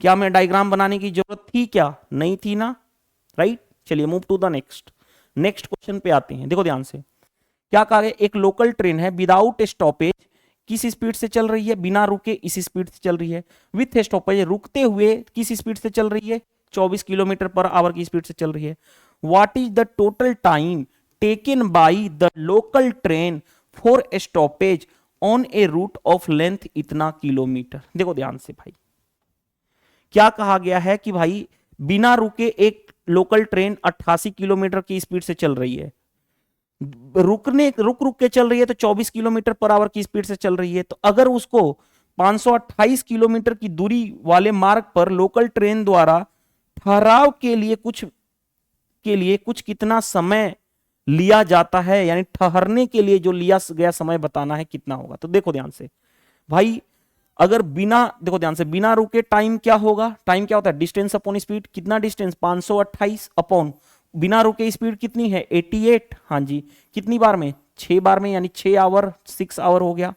क्या मैं डायग्राम बनाने की जरूरत थी क्या? नहीं थी ना, राइट। चलिए move to the next. Next question पे आते हैं। देखो ध्यान से, क्या कहा गया? एक लोकल ट्रेन है विदाउट स्टॉपेज, किस स्पीड से चल रही है? बिना रुके इस स्पीड से चल रही है। विथ स्टॉपेज, रुकते हुए किस स्पीड से चल रही है? 24 किलोमीटर पर आवर की स्पीड से चल रही है। What is the total time taken by the local train for stoppage on a route of length इतना किलोमीटर? देखो ध्यान से भाई, क्या कहा गया है कि भाई बिना रुके एक लोकल ट्रेन 88 किलोमीटर की स्पीड से चल रही है, रुक रुक के चल रही है तो 24 किलोमीटर पर आवर की स्पीड से चल रही है। तो अगर उसको 528 किलोमीटर की दूरी वाले मार्ग पर लोकल ट्रेन द्वारा ठहराव के लिए कुछ कितना समय लिया जाता है, यानी ठहरने के लिए जो लिया गया समय बताना है कितना होगा। तो देखो ध्यान से भाई, अगर देखो ध्यान से, बिना रुके टाइम क्या होगा? टाइम क्या होता है? Distance upon speed. कितना डिस्टेंस? 528 अपॉन बिना रुके स्पीड कितनी है? 88। हाँ जी, कितनी बार में? 6 बार में, यानी 6 आवर, 6 आवर हो गया।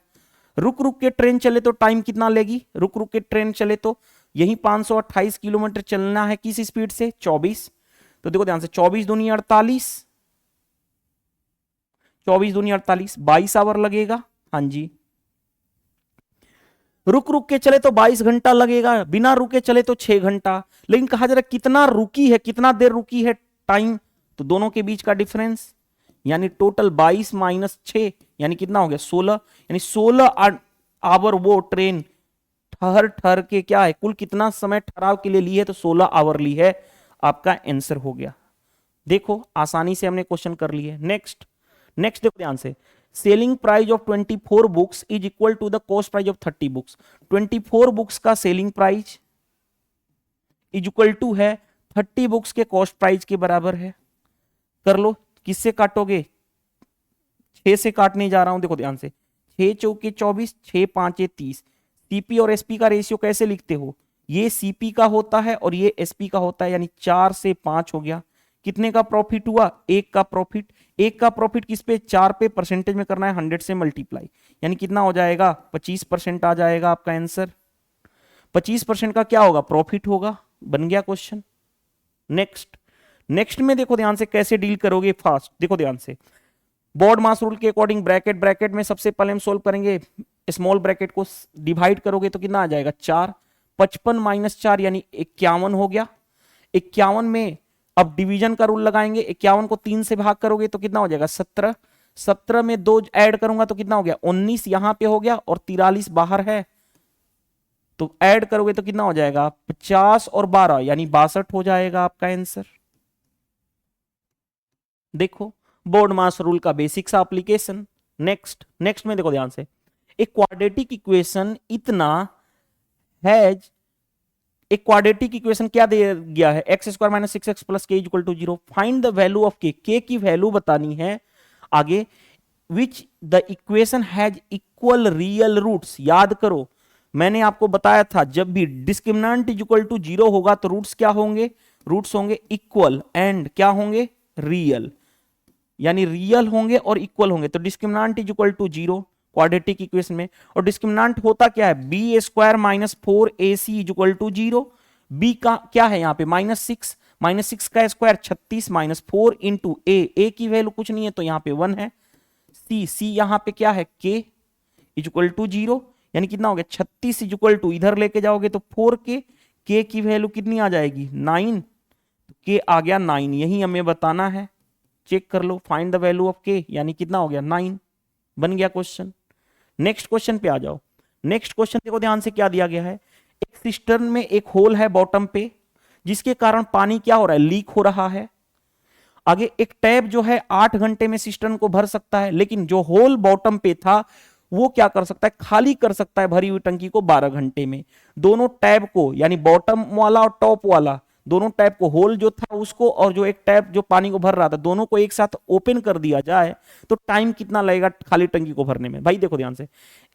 रुक रुक के ट्रेन चले तो टाइम कितना लेगी? रुक रुक के ट्रेन चले तो यही 528 किलोमीटर चलना है, किस स्पीड से? 24। तो देखो ध्यान से, 24 दूनी 48, 24 दूनी 48, 22 आवर लगेगा। हाँ जी, रुक रुक के चले तो 22 घंटा लगेगा, बिना रुके चले तो 6 घंटा। लेकिन कहा जा रहा है कितना रुकी है, कितना देर रुकी है टाइम, तो दोनों के बीच का डिफरेंस, यानी टोटल 22 माइनस 6, यानी कितना हो गया? 16। यानी 16 आवर वो ट्रेन ठहर ठहर के क्या है, कुल कितना समय ठहराव के लिए ली है? तो 16 आवर ली है। आपका आंसर हो गया। देखो आसानी से हमने क्वेश्चन कर लिए। नेक्स्ट नेक्स्ट देखो ध्यान से, selling price of 24 books is equal to the cost price of 30 books. 24 books का selling price is equal to है 30 बुक्स के कॉस्ट प्राइस के बराबर है। कर लो, किससे काटोगे? 6 से काटने जा रहा हूं। देखो ध्यान से, 6 चौके 24, 6 5 30। सीपी और एसपी का रेशियो कैसे लिखते हो? ये सीपी का होता है और ये एसपी का होता है, यानी 4 से 5 हो गया। कितने का प्रॉफिट हुआ? 1 का प्रॉफिट। 1 का प्रॉफिट किस पे? 4 पे, परसेंटेज में करना है 100 से मल्टीप्लाई, यानी कितना हो जाएगा? 25% आ जाएगा आपका आंसर। 25% का क्या होगा? प्रॉफिट होगा। बन गया क्वेश्चन। नेक्स्ट नेक्स्ट में देखो ध्यान से कैसे डील करोगे फास्ट। देखो ध्यान से, बोर्ड मास रूल के अकॉर्डिंग ब्रैकेट ब्रैकेट में सबसे पहले हम सोल्व करेंगे, स्मॉल ब्रैकेट को डिवाइड करोगे तो कितना आ जाएगा? 4। 55 माइनस 4 यानी 51 हो गया। 51 में अब डिवीजन का रूल लगाएंगे, 51 को 3 से भाग करोगे तो कितना हो जाएगा? 17। 17 में 2 ऐड करूंगा तो कितना हो गया? 19 यहां पे हो गया और 43 बाहर है, तो ऐड करोगे तो कितना हो जाएगा? 50 और 12 यानी 62 हो जाएगा आपका आंसर। देखो, बोर्ड मास रूल का बेसिक सा एप्लीकेशन। नेक्स्ट नेक्स्ट में देखो ध्यान से, एक क्वाड्रेटिक इक्वेशन इतना हैज, एक क्वाड्रेटिक इक्वेशन क्या दे गया है? X square minus 6x plus k equal to 0। Find the value of k की वैल्यू बतानी है। आगे, which the equation has equal real roots. याद करो, मैंने आपको बताया था जब भी डिस्क्रिमिनेंट इज इक्वल टू 0 होगा तो रूट्स क्या होंगे? रूट्स होंगे इक्वल एंड क्या होंगे? रियल, यानी रियल होंगे और इक्वल होंगे। तो discriminant is equal to 0 quadratic equation में, और डिस्क्रिमिनेंट होता क्या है? B square minus 4ac is equal to 0। B का क्या है यहाँ पे? -6, -6 का स्क्वायर 36 माइनस 4 इंटू ए की वैल्यू कुछ नहीं है तो यहाँ पे 1 है। सी यहाँ पे क्या है? के इज इक्वल टू 0, यानी कितना हो गया? 36 इज इक्वल टू, इधर लेके जाओगे तो 4 के की वैल्यू कितनी आ जाएगी? 9। के आ गया 9, यही हमें बताना है। चेक कर लो, फाइंड द वैल्यू ऑफ के, यानी कितना हो गया? 9। बन गया क्वेश्चन। नेक्स्ट क्वेश्चन पे आ जाओ। नेक्स्ट क्वेश्चन देखो ध्यान से, क्या दिया गया है? एक सिस्टर्न में एक होल है बॉटम पे, जिसके कारण पानी क्या हो रहा है? लीक हो रहा है। आगे एक टैप जो है 8 घंटे में सिस्टर्न को भर सकता है, लेकिन जो होल बॉटम पे था वो क्या कर सकता है? खाली कर सकता है भरी हुई टंकी को 12 घंटे में। दोनों टैब को, यानी बॉटम वाला और टॉप वाला, दोनों टैप को, होल जो था उसको और जो एक टैप जो पानी को भर रहा था, दोनों को एक साथ ओपन कर दिया जाए तो टाइम कितना लगेगा खाली टंकी को भरने में? भाई देखो ध्यान से,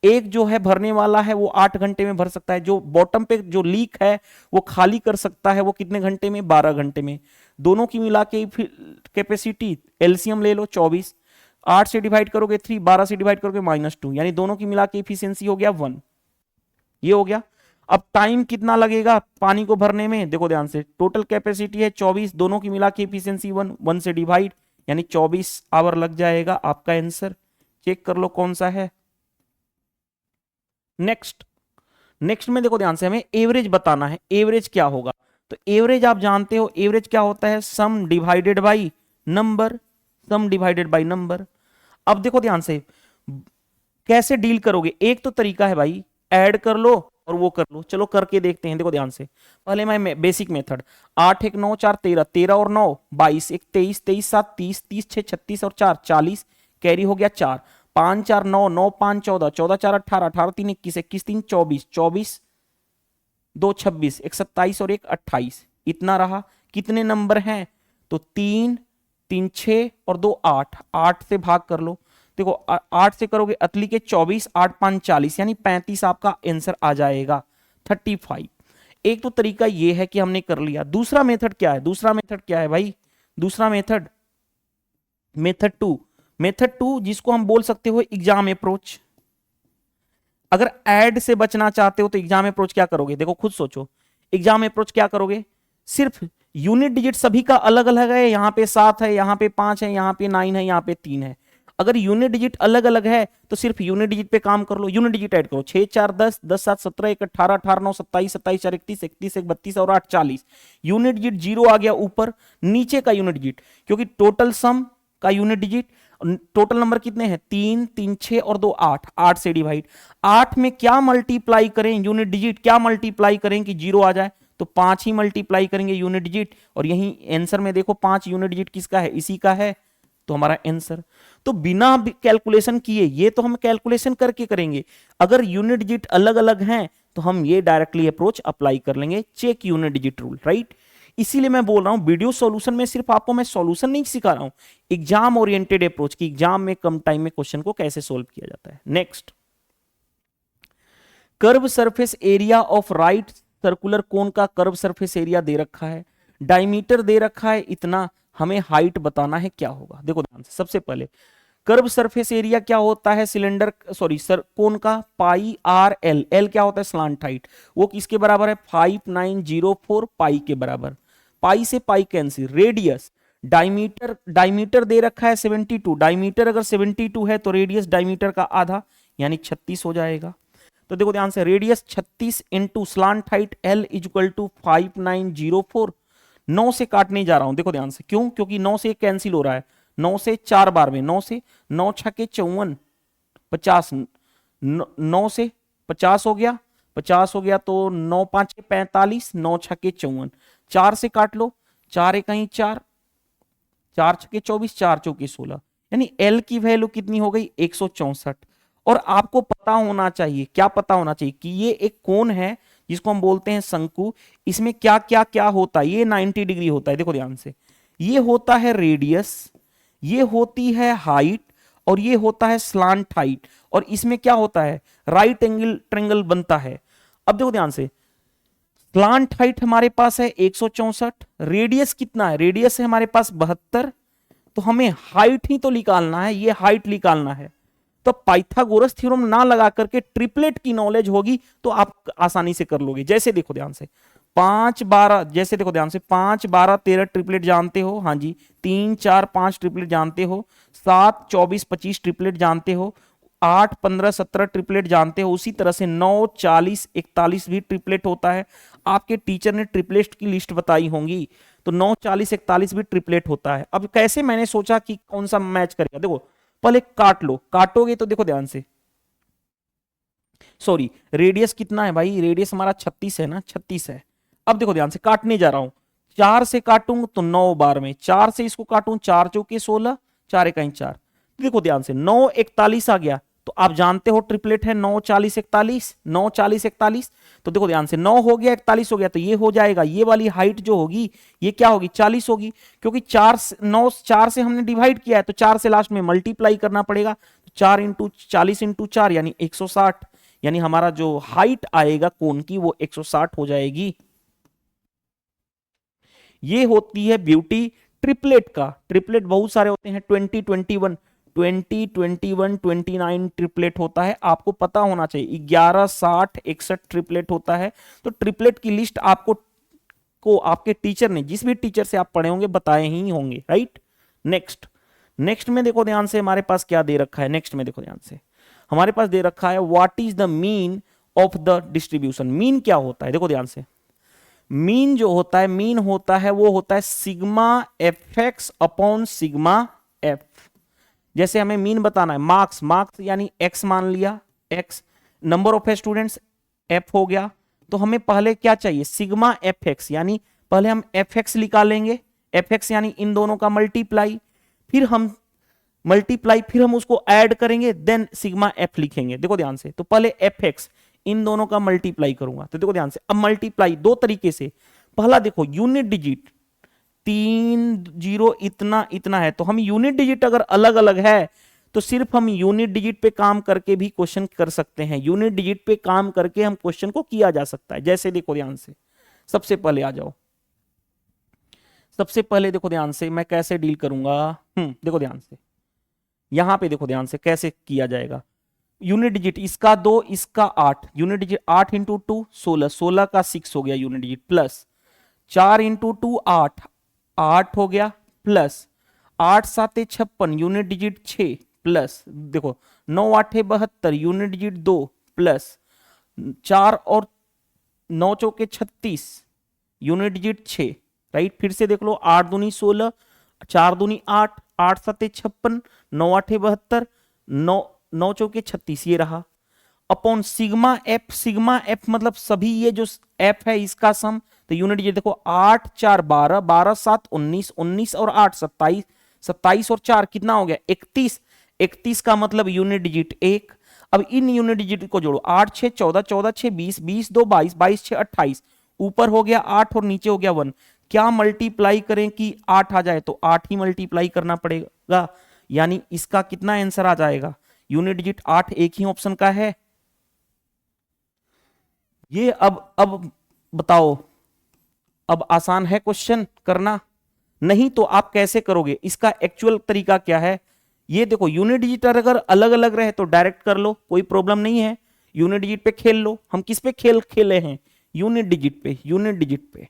एक जो है भरने वाला है वो 8 घंटे में भर सकता है, जो बॉटम पे जो लीक है वो खाली कर सकता है वो कितने घंटे में? 12 घंटे में। दोनों की मिला के कैपेसिटी एलसीएम ले लो 24, 8 से डिवाइड करोगे 3, 12 से डिवाइड करोगे -2, यानी दोनों की मिला के इफिशियंसी हो गया 1। ये हो गया। अब टाइम कितना लगेगा पानी को भरने में? देखो ध्यान से, टोटल कैपेसिटी है 24, दोनों की मिला के इफिशियंसी 1 से डिवाइड, यानी 24 आवर लग जाएगा। आपका आंसर चेक कर लो कौन सा है। नेक्स्ट में देखो ध्यान से, हमें एवरेज बताना है। एवरेज क्या होगा? तो एवरेज आप जानते हो, एवरेज क्या होता है? सम divided by number, some divided by number. अब देखो ध्यान से, कैसे डील करोगे? एक तो तरीका है भाई, ऐड कर लो और वो कर लो। चलो करके देखते हैं। देखो ध्यान से, पहले मैं बेसिक मेथड, 8 1 9 4 13, 13 और 9 22, 1 23, 23 7 30, 30 6 36 और 4 40, कैरी हो गया 4, 5 4 9, 9 5 14, 14 4 18, 18 3 21, 21 3 24, 24 2 26, 1 27 और 1 28, इतना रहा। कितने नंबर हैं? तो 3 3 6 और 2 8, 8 से भाग कर लो। देखो 8 से करोगे अतली के 24, 8 5 40, यानी 35 आपका आंसर आ जाएगा, 35। एक तो तरीका ये है कि हमने कर लिया। दूसरा मेथड क्या है? दूसरा मेथड क्या है भाई? दूसरा मेथड, मेथड टू जिसको हम बोल सकते हो एग्जाम अप्रोच। अगर ऐड से बचना चाहते हो तो एग्जाम अप्रोच क्या करोगे? देखो खुद सोचो, एग्जाम अप्रोच क्या करोगे? सिर्फ यूनिट डिजिट सभी का अलग अलग है, यहां पे 7 है, यहां पे 5 है, यहां पे 9 है, यहां पे 3 है। अगर यूनिट डिजिट अलग अलग है तो सिर्फ यूनिट डिजिट पे काम कर लो, यूनिट डिजिट ऐड करो। 6 4 10, 10 7 17, 1 18, 18 9 27, 27 4 31, 31 1 32 और 8 40। यूनिट डिजिट 0 आ गया ऊपर, नीचे का यूनिट डिजिट, क्योंकि टोटल सम का यूनिट डिजिट, टोटल नंबर कितने हैं? 3 3 6 और 2 8, 8 से डिवाइड। 8 में क्या मल्टीप्लाई करें? यूनिट डिजिट क्या मल्टीप्लाई करें कि 0 आ जाए? तो 5 ही मल्टीप्लाई करेंगे यूनिट डिजिट, और यही आंसर में देखो 5 यूनिट डिजिट किसका है? इसी का है, तो हमारा आंसर। तो बिना कैलकुलेशन किए, ये तो हम कैलकुलेशन करके करेंगे। अगर यूनिट डिजिट अलग अलग हैं तो हम ये डायरेक्टली अप्रोच अप्लाई कर लेंगे, check unit digit rule, right. इसीलिए मैं बोल रहा हूं वीडियो सॉल्यूशन में सिर्फ आपको मैं सॉल्यूशन नहीं सिखा रहा हूं, एग्जाम ओरिएंटेड अप्रोच की, एग्जाम में कम टाइम में क्वेश्चन को कैसे सोल्व किया जाता है। Next, curve surface area of right circular cone का कर्व सरफेस एरिया दे रखा है, डायमीटर दे रखा है इतना, हमें हाइट बताना है क्या होगा। देखो ध्यान से, सबसे पहले कर्व सरफेस एरिया क्या होता है? सिलेंडर कोन का पाई आर एल, एल क्या होता है? स्लांट हाइट, वो किसके बराबर है? 5904 पाई के बराबर। पाई से पाई कैंसिल। रेडियस, डायमीटर दे रखा है 72, डायमीटर अगर 72 है तो रेडियस डायमीटर का आधा यानी 36 हो जाएगा। तो देखो ध्यान से, radius 36 into slant height l equal to 5904। 9 से काटने जा रहा हूं, देखो ध्यान से, क्यों? क्योंकि 9 से कैंसिल हो रहा है, 9 से 4 बार में, 9 से 9 छके 54, 50, 9 से 50 हो गया, 50 हो गया तो 9 5 45, 9 छके 54, 4 से काट लो, 4 कहीं 4, 4 छके 24, 4 चौके 16, यानी एल की वैल्यू कितनी हो गई? 164। और आपको पता होना चाहिए, क्या पता होना चाहिए? कि ये एक कोण है जिसको हम बोलते हैं शंकु, इसमें क्या क्या क्या होता है? ये 90 डिग्री होता है। देखो ध्यान से, ये होता है रेडियस, ये होती है हाइट, और ये होता है स्लांट हाइट, और इसमें क्या होता है? राइट एंगल ट्रेंगल बनता है। अब देखो ध्यान से, स्लांट हाइट हमारे पास है 164, रेडियस कितना है? रेडियस है हमारे पास 72, तो हमें हाइट ही तो निकालना है, ये हाइट निकालना है। तो पाइथागोरस थ्योरम ना लगा करके ट्रिपलेट की नॉलेज होगी तो आप आसानी से कर लोगे। जैसे देखो ध्यान से, 5 12, जैसे देखो ध्यान से, 5 12 13 ट्रिपलेट जानते हो, हाँ जी, 3 4 5 ट्रिपलेट जानते हो, 7 24 25 ट्रिपलेट जानते हो, 8 15 17 ट्रिपलेट जानते हो। उसी तरह से 9 40 41 भी ट्रिपलेट होता है। आपके टीचर ने ट्रिपलेट की लिस्ट बताई होंगी, तो 9 40 41 भी ट्रिपलेट होता है। अब कैसे मैंने सोचा कि कौन सा मैच करेगा? देखो पहले काट लो, काटोगे तो देखो ध्यान से, सॉरी रेडियस कितना है भाई? रेडियस हमारा 36 है ना, 36 है। अब देखो ध्यान से, काटने जा रहा हूं, 4 से काटूंगा तो 9 बार में, 4 से इसको काटूं, 4 चौके 16, 4 इकाई 4। देखो ध्यान से, 9 41 आ गया, तो आप जानते हो ट्रिपलेट है 9 40 41, 9 40 41। तो देखो ध्यान से 9 हो गया 41 हो गया, तो ये हो जाएगा, ये वाली हाइट जो होगी ये क्या होगी 40 होगी, क्योंकि 9 4 से हमने डिवाइड किया है तो 4 से लास्ट में मल्टीप्लाई करना पड़ेगा। 4 इंटू 40 इंटू 4 यानी 160, यानी हमारा जो हाइट आएगा कोन की वो 160 हो जाएगी। ये होती है ब्यूटी ट्रिपलेट का। ट्रिपलेट बहुत सारे होते हैं, 20 21 20 21 29 ट्रिपलेट होता है, आपको पता होना चाहिए। 11 60 61 ट्रिपलेट होता है। तो ट्रिपलेट की लिस्ट आपको आपके टीचर ने, जिस भी टीचर से आप पढ़े होंगे, बताए ही होंगे, राइट। नेक्स्ट में देखो ध्यान से हमारे पास क्या दे रखा है। नेक्स्ट में देखो ध्यान से हमारे पास दे रखा है what is the mean of the distribution. Mean क्या होता है, देखो ध्यान से। मीन जो होता है, मीन होता है वो होता है sigma F x upon sigma F. जैसे हमें मीन बताना है, मार्क्स यानी एक्स मान लिया, x number of students F हो गया, तो हमें पहले क्या चाहिए सिग्मा एफ एक्स, यानी पहले हम एफ एक्स निकालेंगे, एफ एक्स यानी इन दोनों का मल्टीप्लाई, फिर हम उसको ऐड करेंगे, देन सिग्मा एफ लिखेंगे। देखो ध्यान से, तो पहले एफ एक्स इन दोनों का मल्टीप्लाई करूंगा, तो देखो ध्यान से अब मल्टीप्लाई दो तरीके से। पहला देखो यूनिट डिजिट 3 0 इतना इतना है, तो हम यूनिट डिजिट अगर अलग अलग है तो सिर्फ हम यूनिट डिजिट पे काम करके भी क्वेश्चन कर सकते हैं। यूनिट डिजिट पे काम करके हम क्वेश्चन को किया जा सकता है। जैसे देखो ध्यान से, सबसे पहले आ जाओ, सबसे पहले देखो ध्यान से मैं कैसे डील करूंगा। देखो ध्यान से, यहां पे देखो ध्यान से कैसे किया जाएगा। यूनिट डिजिट इसका 2 इसका 8, यूनिट डिजिट 8 इंटू 2 16, 16 का 6 हो गया यूनिट डिजिट, प्लस 4 इंटू 2 8, 8 हो गया, प्लस 8 7 56 यूनिट डिजिट 6, प्लस देखो 9 8 72 यूनिट डिजिट 2, प्लस 4 और 9 चौके 36 यूनिट डिजिट 6, राइट। फिर से देख लो 8 दूनी 16, 4 दूनी 8, 8 7 56, 9 8 72, 9 चौके 36 ये रहा, अपॉन सिग्मा एफ मतलब सभी ये जो एफ है इसका सम। तो यूनिट ये देखो 8 4 12, 12 7 19, 19 और 8 27, 27 और 4 कितना हो गया 31, 31 का मतलब यूनिट डिजिट 1। अब इन यूनिट डिजिट को जोड़ो, 8 6 14, 14 6 20, 20 2 22, 22 6 28, ऊपर हो गया 8 और नीचे हो गया 1। क्या मल्टीप्लाई करें कि 8 आ जाए, तो 8 ही मल्टीप्लाई करना पड़ेगा, यानी इसका कितना आंसर आ जाएगा, यूनिट डिजिट 8 एक ही ऑप्शन का है ये। अब बताओ, अब आसान है क्वेश्चन करना, नहीं तो आप कैसे करोगे, इसका एक्चुअल तरीका क्या है। ये देखो यूनिट डिजिट अगर अलग अलग रहे तो डायरेक्ट कर लो, कोई प्रॉब्लम नहीं है, यूनिट डिजिट पे खेल लो। हम किस पे खेले हैं, यूनिट डिजिट पे, यूनिट डिजिट पे,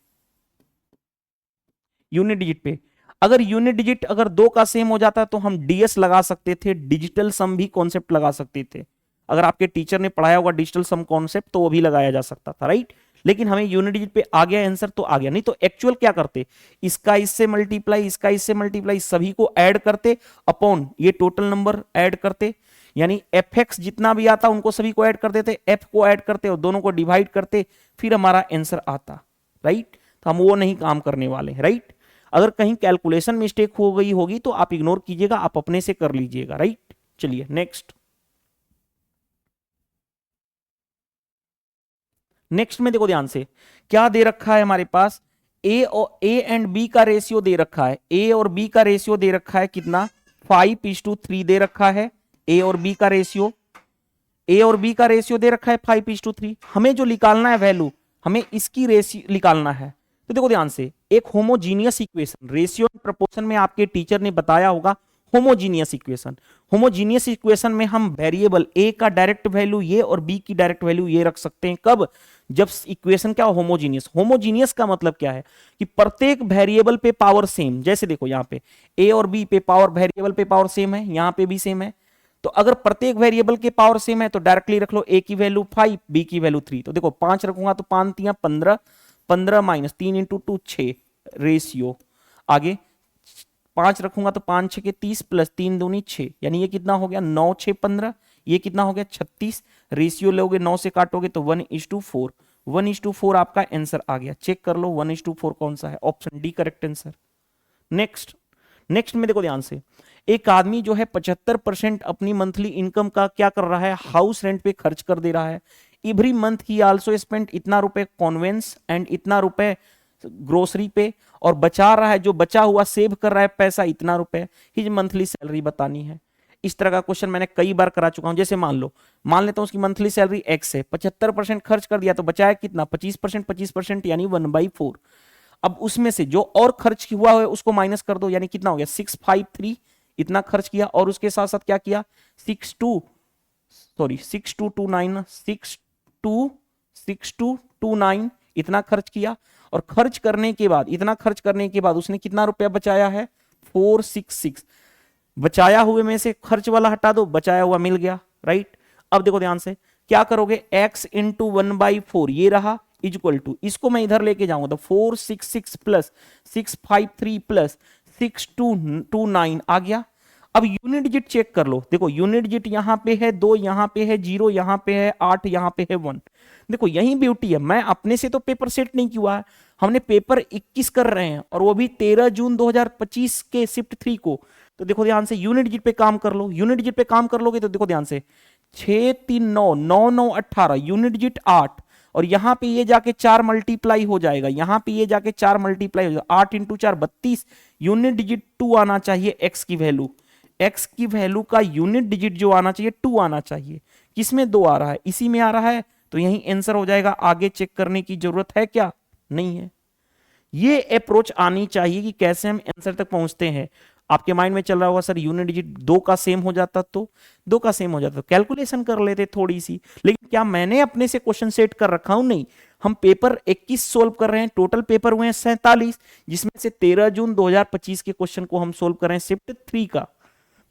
यूनिट डिजिट पे। अगर यूनिट डिजिट अगर 2 का सेम हो जाता तो हम डीएस लगा सकते थे, डिजिटल सम भी कॉन्सेप्ट लगा सकते थे। अगर आपके टीचर ने पढ़ाया होगा डिजिटल सम कॉन्सेप्ट तो वो भी लगाया जा सकता था, राइट। लेकिन हमें यूनिट डिजिट पे आ गया आंसर तो आ गया, नहीं तो एक्चुअल क्या करते, इसका इससे मल्टीप्लाई, इसका इससे मल्टीप्लाई, सभी को ऐड करते अपॉन ये टोटल नंबर ऐड करते, यानी एफ एक्स जितना भी आता उनको सभी को ऐड कर देते, एफ को ऐड करते और दोनों को डिवाइड करते, फिर हमारा आंसर आता, राइट। तो हम वो नहीं काम करने वाले हैं, राइट। अगर कहीं कैलकुलेशन मिस्टेक हो गई होगी तो आप इग्नोर कीजिएगा, आप अपने से कर लीजिएगा, राइट। चलिए नेक्स्ट में देखो ध्यान से क्या दे रखा है हमारे पास, ए एंड बी का रेशियो दे रखा है, ए और बी का रेशियो दे रखा है कितना 5:3 दे रखा है। ए और बी का रेशियो, ए और बी का रेशियो दे रखा है 5:3। हमें जो निकालना है वैल्यू, हमें इसकी रेशियो निकालना है। तो देखो ध्यान से, एक homogeneous equation, ratio and proportion में आपके टीचर ने बताया होगा होमोजीनियस इक्वेशन। होमोजीनियस इक्वेशन में हम वेरिएबल ए का डायरेक्ट वैल्यू ये और बी की डायरेक्ट वैल्यू ये रख सकते हैं, कब, जब इक्वेशन क्या होमोजीनियस। होमोजीनियस का मतलब क्या है कि प्रत्येक वेरिएबल पे पावर सेम, जैसे देखो यहाँ पे ए और बी पे पावर, वेरिएबल पे पावर सेम है, यहाँ पे भी सेम है। तो अगर प्रत्येक वेरिएबल के पावर सेम है तो डायरेक्टली रख लो, ए की वैल्यू 5, बी की वैल्यू 3। तो देखो 5 रखूंगा तो 5 3 15, 15 माइनस 3 इंटू 2 6 रेशियो। आगे 5 रखूंगा तो 5 6 के 30 प्लस 3 दूनी 6, यानी ये कितना हो गया 9 6 15, ये कितना हो गया 36। रेशियो लोगे 9 से काटोगे तो 1:4, 1:4 आपका आंसर आ गया। चेक कर लो 1:4 कौन सा है, option D correct answer. Next में देखो ध्यान से, एक आदमी जो है 75% अपनी मंथली इनकम का क्या कर रहा है, हाउस रेंट पे खर्च कर दे रहा है। एवरी मंथ ही आल्सो स्पेंड इतना रुपए कॉन्वेंस एंड इतना रुपए ग्रोसरी पे, और बचा रहा है, जो बचा हुआ सेव कर रहा है पैसा इतना रुपए, हिज मंथली सैलरी बतानी है। इस तरह का क्वेश्चन मैंने कई बार करा चुका हूं। जैसे मान लेता हूं उसकी मंथली सैलरी एक्स है, 75% खर्च कर दिया तो बचाया कितना, 25%, 25% यानी 1/4। अब उसमें से जो और खर्च हुआ है उसको माइनस कर दो, यानी कितना हो गया 653, इतना खर्च किया, और उसके साथ साथ क्या किया 6229 इतना खर्च किया, और खर्च करने के बाद, इतना खर्च करने के बाद उसने कितना रुपया बचाया है 466। बचाया हुए में से खर्च वाला हटा दो, बचाया हुआ मिल गया, राइट। अब देखो ध्यान से क्या करोगे, x इंटू 1/4 ये रहा, इक्वल टू, इसको मैं इधर लेके जाऊंगा तो 466 प्लस 653 प्लस 6229 आ गया। अब यूनिट डिजिट चेक कर लो, देखो यूनिट डिजिट यहां पे है 2, यहां पे है 0, यहां पे है 8, यहां पे है 1। देखो यही ब्यूटी है, मैं अपने से तो पेपर सेट नहीं किया है, हमने पेपर 21 कर रहे हैं, और वो भी 13 जून 2025 के शिफ्ट 3 को। तो देखो ध्यान से यूनिट डिजिट पे काम कर लो, यूनिट डिजिट पे काम कर लोगे तो देखो ध्यान से 6 3 9 9 9 18, यूनिट डिजिट 8, और यहां पे ये जाके 4 मल्टीप्लाई हो जाएगा, यहां पे ये जाके 4 मल्टीप्लाई हो जाएगा, 8 इंटू 4 32। यूनिट डिजिट 2 आना चाहिए, एक्स की वैल्यू, एक्स की वैल्यू का यूनिट डिजिट जो आना चाहिए 2 आना चाहिए। किसमें 2 आ रहा है, इसी में आ रहा है, तो यही आंसर हो जाएगा। आगे चेक करने की जरूरत है क्या, नहीं है। ये अप्रोच आनी चाहिए कि कैसे हम आंसर तक पहुंचते हैं। आपके माइंड में चल रहा होगा सर यूनिट डिजिट 2 का सेम हो जाता तो 2 का सेम हो जाता, कैलकुलेशन कर लेते थोड़ी सी। लेकिन क्या मैंने अपने से क्वेश्चन सेट कर रखा हूं, नहीं। हम पेपर 21 सोल्व कर रहे हैं, टोटल पेपर हुए हैं 47, जिसमें से 13 जून 2025 के क्वेश्चन को हम सोल्व कर रहे हैं शिफ्ट 3 का।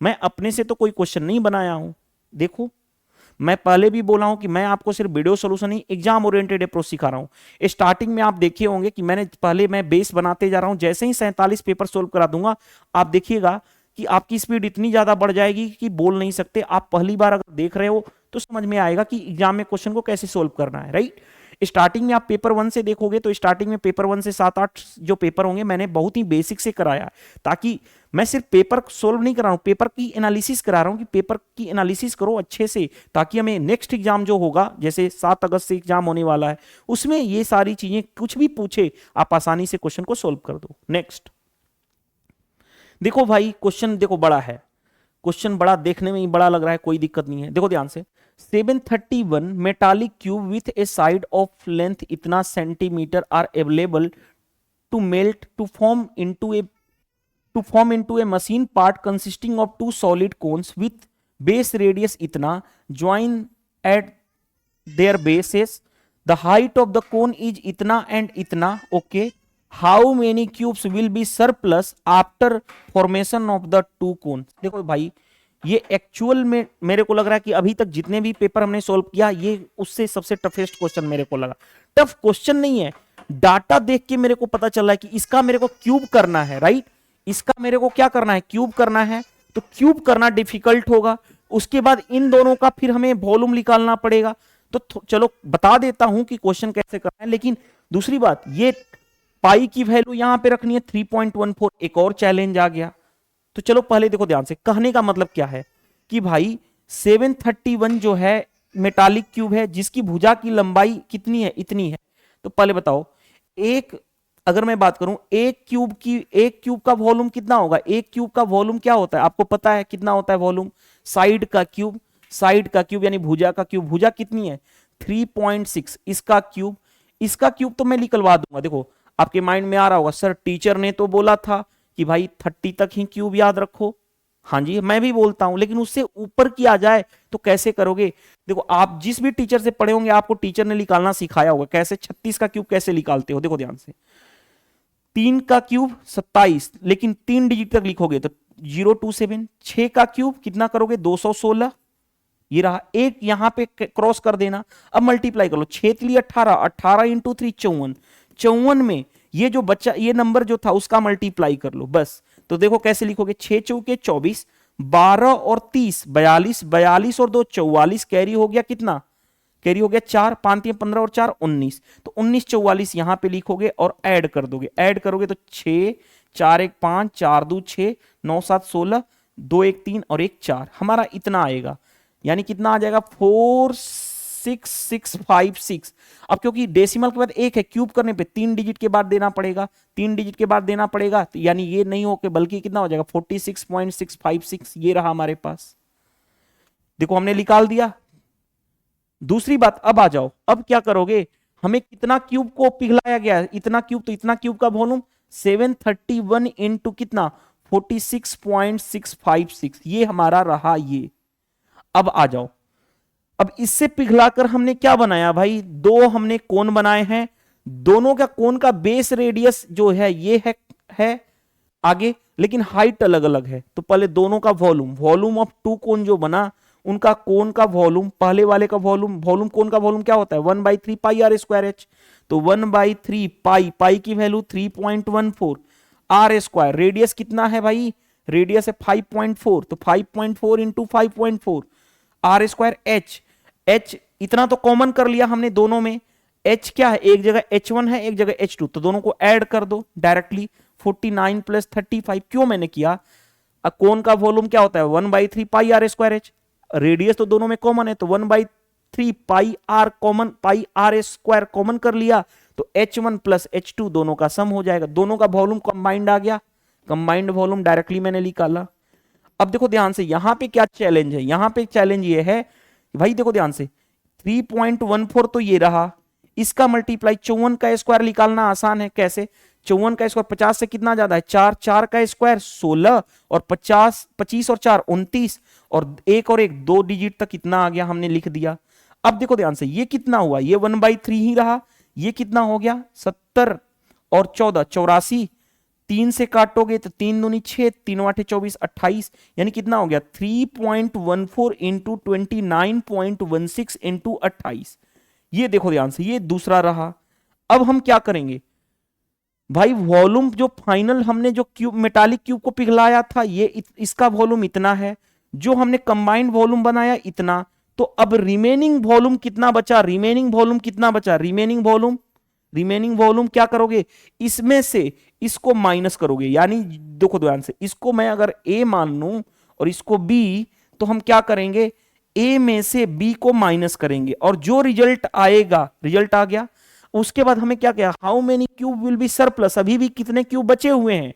मैं अपने से तो कोई क्वेश्चन नहीं बनाया हूं। देखो मैं पहले भी बोला हूं कि मैं आपको सिर्फ वीडियो सॉल्यूशन नहीं, एग्जाम ओरिएंटेड अप्रोच सिखा रहा हूं। स्टार्टिंग में आप देखे होंगे कि मैं बेस बनाते जा रहा हूं, जैसे ही 47 पेपर सोल्व करा दूंगा आप देखिएगा कि आपकी स्पीड इतनी ज्यादा बढ़ जाएगी कि बोल नहीं सकते। आप पहली बार अगर देख रहे हो तो समझ में आएगा कि एग्जाम में क्वेश्चन को कैसे सोल्व करना है, राइट। स्टार्टिंग में आप पेपर 1 से देखोगे तो स्टार्टिंग में पेपर 1 से 7-8 जो पेपर होंगे मैंने बहुत ही बेसिक से कराया, ताकि मैं सिर्फ पेपर सोल्व नहीं करा रहा हूं, पेपर की एनालिसिस करा रहा हूं कि पेपर की एनालिसिस करो अच्छे से, ताकि हमें नेक्स्ट एग्जाम जो होगा, जैसे 7 अगस्त से एग्जाम होने वाला है, उसमें ये सारी चीजें कुछ भी पूछे आप आसानी से क्वेश्चन को सोल्व कर दो। नेक्स्ट देखो भाई, क्वेश्चन देखो बड़ा है, क्वेश्चन बड़ा देखने में ही बड़ा लग रहा है, कोई दिक्कत नहीं है। देखो ध्यान से 731 metallic cube with a side of length इतना centimetre are available to melt to form into a machine part consisting of two solid cones with base radius itna join at their bases, the height of the cone is itna and itna, okay, how many cubes will be surplus after formation of the two cones। देखो भाई ये actual में मेरे को लग रहा है कि अभी तक जितने भी पेपर हमने सॉल्व किया ये उससे सबसे टफेस्ट क्वेश्चन मेरे को लगा। टफ क्वेश्चन नहीं है, डाटा देख के मेरे को पता चल रहा है कि इसका मेरे को क्यूब करना है, राइट। इसका मेरे को क्या करना है, क्यूब करना है, तो क्यूब करना डिफिकल्ट होगा। उसके बाद इन दोनों का फिर हमें वॉल्यूम निकालना पड़ेगा। तो चलो बता देता हूं कि क्वेश्चन कैसे करना है। लेकिन दूसरी बात, ये पाई की वैल्यू यहां पे रखनी है 3.14, एक और चैलेंज आ गया। तो चलो पहले देखो ध्यान से, कहने का मतलब क्या है कि भाई 731 जो है मेटालिक क्यूब है जिसकी भुजा की लंबाई कितनी है, इतनी है। तो पहले बताओ, एक अगर मैं बात करूं एक क्यूब का वॉल्यूम कितना होगा, एक क्यूब का वॉल्यूम क्या होता है आपको पता है, कितना होता है वॉल्यूम, साइड का क्यूब यानी भुजा का क्यूब, भुजा कितनी है 3.6, इसका क्यूब तो मैं निकलवा दूंगा। देखो आपके माइंड में आ रहा होगा सर टीचर ने तो बोला था कि भाई 30 तक ही क्यूब याद रखो। हाँ जी मैं भी बोलता हूं, लेकिन उससे ऊपर की आ जाए तो कैसे करोगे। देखो आप जिस भी टीचर से पढ़े होंगे आपको टीचर ने निकालना सिखाया होगा, कैसे 36 का क्यूब कैसे निकालते हो। देखो ध्यान से 3 का क्यूब 27, लेकिन 3 डिजिट तक लिखोगे तो 027। 6 का क्यूब कितना करोगे 216, ये रहा। एक यहां पे क्रॉस कर देना, अब मल्टीप्लाई कर लो, 6 3 18, 18 इंटू 3 54, 54 में ये जो बच्चा ये नंबर जो था उसका मल्टीप्लाई कर लो बस। तो देखो कैसे लिखोगे, 6 चौके 24, 12 और 30 42, 42 और 2 44, कैरी हो गया कितना, कैरी हो गया 4, 5 15 और 4 19, तो 19 44 यहां पे लिखोगे और ऐड कर दोगे, ऐड करोगे तो 6 4 1 5 4 2 6 9 7 16, 2 1 3 और 1 4, हमारा इतना आएगा, यानी कितना आ जाएगा 46656। अब क्योंकि डेसिमल के बाद एक है, क्यूब करने पे 3 डिजिट के बाद देना पड़ेगा, 3 डिजिट के बाद देना पड़ेगा, तो यानी ये नहीं हो के बल्कि कितना हो जाएगा 46.656, ये रहा हमारे पास। देखो हमने निकाल दिया। दूसरी बात, अब आ जाओ, अब क्या करोगे, हमें कितना क्यूब को पिघलाया गया है, इतना क्यूब, तो इतना क्यूब का वॉल्यूम 731 इंटू कितना 46.656, ये हमारा रहा ये। अब आ जाओ, अब इससे पिघलाकर हमने क्या बनाया भाई, दो हमने कोन बनाए हैं, दोनों का कोन का बेस रेडियस जो है ये है आगे, लेकिन हाइट अलग अलग है। तो पहले दोनों का वॉल्यूम ऑफ टू कोन जो बना, उनका कोन का वॉल्यूम, पहले वाले का वॉल्यूम कोन का वॉल्यूम क्या होता है 1/3 पाई आर स्क्वायर एच। तो 1/3 पाई की वैल्यू 3.14 आर स्क्वायर, रेडियस कितना है भाई, रेडियस है 5.4, तो 5.4 इंटू 5.4 आर स्क्वायर एच इतना तो कॉमन कर लिया हमने दोनों में। एच क्या है, एक जगह H1 है एक जगह H2, तो दोनों को ऐड कर दो डायरेक्टली, 49 प्लस 35। क्यों मैंने किया, कोन का वॉल्यूम क्या होता है 1/3 पाई आर स्क्वायर एच, रेडियस तो दोनों में कॉमन है, तो 1/3 पाई आर स्क्वायर कॉमन कर लिया, तो H1 प्लस H2 दोनों का सम हो जाएगा, दोनों का वॉल्यूम कंबाइंड आ गया, कंबाइंड वॉल्यूम डायरेक्टली मैंने निकाला। अब देखो ध्यान से, यहां पे क्या चैलेंज है, यहां पे चैलेंज ये है भाई, देखो ध्यान से 3.14 तो ये रहा, इसका मल्टीप्लाई 54 का स्क्वायर निकालना आसान है, कैसे, 54 का स्क्वायर 50 से कितना ज्यादा है 4, 4 का स्क्वायर 16 और 25 और 4 29 और एक और एक 2 डिजिट तक कितना आ गया हमने लिख दिया। अब देखो ध्यान से, ये कितना हुआ, ये 1/3 ही रहा, ये कितना हो गया 70 और 14 84, 3 से काटोगे तो 3 दूनी 6, 3 8 24 28, यानी कितना हो गया 3.14 इंटू 29.16 इंटू 28। ये देखो ध्यान से, ये दूसरा रहा। अब हम क्या करेंगे भाई, वॉल्यूम जो फाइनल हमने जो क्यूब मेटालिक क्यूब को पिघलाया था, ये इसका वॉल्यूम इतना है, जो हमने कंबाइंड वॉल्यूम बनाया इतना, तो अब रिमेनिंग वॉल्यूम कितना बचा, रिमेनिंग वॉल्यूम क्या करोगे, इसमें से इसको माइनस करोगे, यानी देखो ध्यान से, इसको मैं अगर A मान लूं और इसको B, तो हम क्या करेंगे, A में से B को माइनस करेंगे, और जो रिजल्ट आएगा, रिजल्ट आ गया, उसके बाद हमें क्या किया, how many cube will be surplus, अभी भी कितने क्यूब बचे हुए हैं,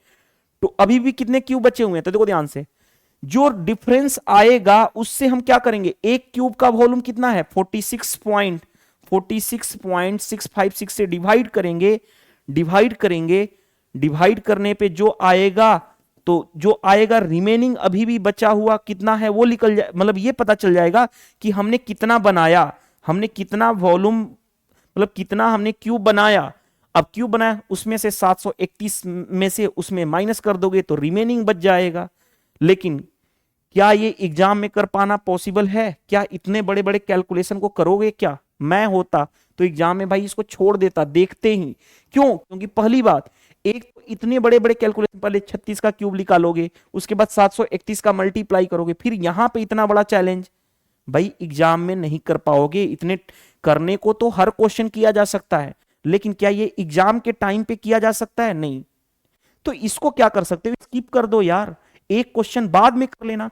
तो अभी भी कितने क्यूब बचे हुए हैं, तो देखो ध्यान से, जो डिफरेंस आएगा उससे हम क्या करेंगे, एक क्यूब का वॉल्यूम कितना है 46.656 से डिवाइड करेंगे, डिवाइड करने पे जो आएगा, तो जो आएगा रिमेनिंग अभी भी बचा हुआ कितना है वो निकल जाए, मतलब ये पता चल जाएगा कि हमने कितना बनाया, हमने कितना वॉल्यूम, मतलब कितना हमने क्यूब बनाया। अब क्यूब बनाया, उसमें से 731 में से उसमें माइनस कर दोगे तो रिमेनिंग बच जाएगा। लेकिन क्या ये एग्जाम में कर पाना पॉसिबल है, क्या इतने बड़े बड़े कैलकुलेशन को करोगे, क्या मैं होता तो एग्जाम में भाई इसको छोड़ देता देखते ही। क्यों, क्योंकि पहली बात, एक तो इतने बड़े बड़े कैलकुलेशन, पहले 36 का क्यूब निकालोगे, उसके बाद 731 का मल्टीप्लाई करोगे, फिर यहां पे इतना बड़ा चैलेंज भाई एग्जाम में नहीं कर पाओगे। इतने करने को तो हर क्वेश्चन किया जा सकता है, लेकिन क्या ये एग्जाम के टाइम पे किया जा सकता है, नहीं। तो इसको क्या कर सकते हो, स्किप कर दो यार, एक क्वेश्चन बाद में कर लेना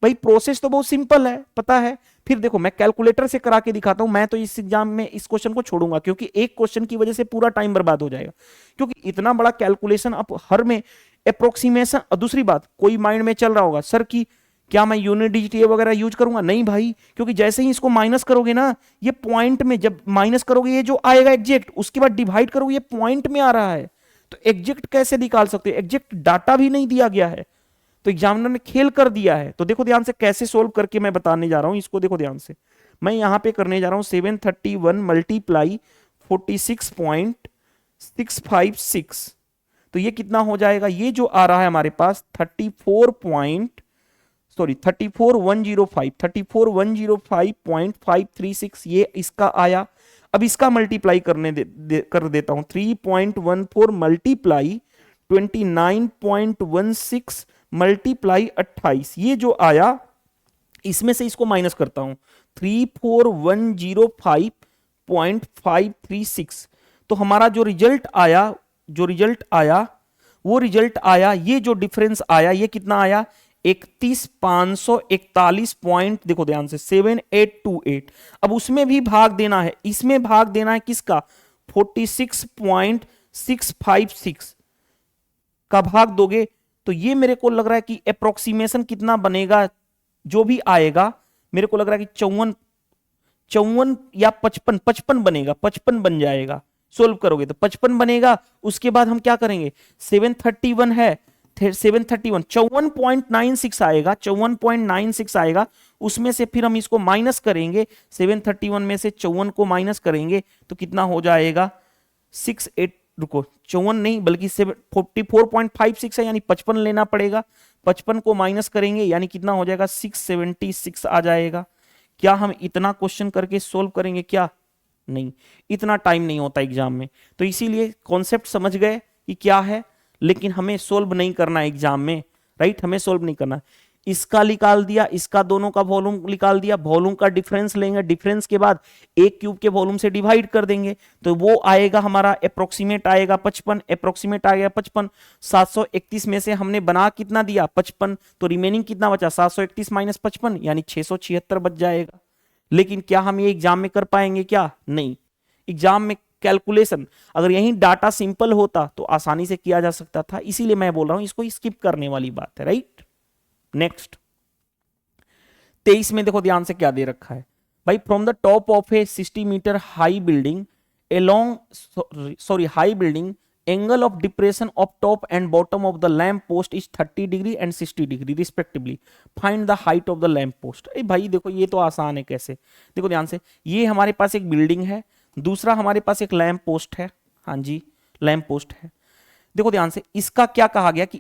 भाई, प्रोसेस तो बहुत सिंपल है, पता है। फिर देखो मैं कैलकुलेटर से करा के दिखाता हूं, मैं तो इस एग्जाम में इस क्वेश्चन को छोड़ूंगा, क्योंकि एक क्वेश्चन की वजह से पूरा टाइम बर्बाद हो जाएगा, क्योंकि इतना बड़ा कैलकुलेशन अब हर में अप्रोक्सीमेशन। और दूसरी बात, कोई माइंड में चल रहा होगा सर कि क्या मैं यूनिट डिजिट ये वगैरह यूज करूंगा, नहीं भाई, क्योंकि जैसे ही इसको माइनस करोगे ना, ये पॉइंट में जब माइनस करोगे ये जो आएगा एग्जैक्ट, उसके बाद डिवाइड करोगे ये पॉइंट में आ रहा है, तो एग्जैक्ट कैसे निकाल सकते हो, एग्जैक्ट डाटा भी नहीं दिया गया है, तो एग्जामिनर ने खेल कर दिया है। तो देखो ध्यान से कैसे सोल्व करके मैं बताने जा रहा हूं इसको, देखो ध्यान से, मैं यहां पे करने जा रहा हूं 731 मल्टीप्लाई 46.656, तो ये कितना हो जाएगा, ये जो आ रहा है हमारे पास 34,105.536, ये इसका आया। अब इसका मल्टीप्लाई कर देता हूं, 3.14 मल्टीप्लाई 29.16 मल्टीप्लाई 28, ये जो आया इसमें से इसको माइनस करता हूं 34,105.536, तो हमारा जो रिजल्ट आया, वो रिजल्ट आया, ये जो डिफरेंस आया ये कितना आया 31,541 पॉइंट, देखो ध्यान से 7828। अब उसमें भी भाग देना है, इसमें भाग देना है किसका, 46.656 का भाग दोगे तो ये मेरे को लग रहा है कि अप्रोक्सीमेशन कितना बनेगा, जो भी आएगा मेरे को लग रहा है कि 54 54 या 55 55 बनेगा, 55 बन जाएगा। सोल्व करोगे तो 55 बनेगा। उसके बाद हम क्या करेंगे, 731 है, 731 54.96 आएगा, 54.96 आएगा। उसमें से फिर हम इसको माइनस करेंगे, 731 में से 54 को माइनस करेंगे तो कितना हो जाएगा, 68, रुको 54 नहीं बल्कि 44.56 है, यानी 55 लेना पड़ेगा। 55 को माइनस करेंगे यानी कितना हो जाएगा, 676 आ जाएगा। क्या हम इतना क्वेश्चन करके सोल्व करेंगे, क्या नहीं, इतना टाइम नहीं होता एग्जाम में। तो इसीलिए कॉन्सेप्ट समझ गए कि क्या है, लेकिन हमें सोल्व नहीं करना एग्जाम में, राइट, हमें सोल्व नहीं करना। इसका निकाल दिया, इसका दोनों का वॉल्यूम निकाल दिया, वॉल्यूम का डिफरेंस लेंगे, डिफरेंस के बाद एक क्यूब के वॉल्यूम से डिवाइड कर देंगे तो वो आएगा हमारा अप्रोक्सीमेट आएगा 55, अप्रोक्सीमेट आएगा 55। 731 में से हमने बना कितना दिया, 55, तो रिमेनिंग कितना बचा, 731 माइनस 55 यानी 676 बच जाएगा। लेकिन क्या हम ये एग्जाम में कर पाएंगे, क्या नहीं। एग्जाम में कैलकुलेशन अगर यही डाटा सिंपल होता तो आसानी से किया जा सकता था, इसीलिए मैं बोल रहा हूं इसको स्किप करने वाली बात है, राइट। नेक्स्ट 23 में देखो ध्यान से क्या दे रखा है भाई, from the top of a 60 metre high building high building angle of depression of top and bottom of the lamp post is 30 degree and 60 degree respectively, find the height of the lamp post. अरे भाई देखो ये तो आसान है, कैसे, देखो ध्यान से, ये हमारे पास एक बिल्डिंग है, दूसरा हमारे पास एक लैम्प पोस्ट है, हाँ जी लैम्प पोस्ट है। देखो ध्यान से, इसका क्या कहा गया कि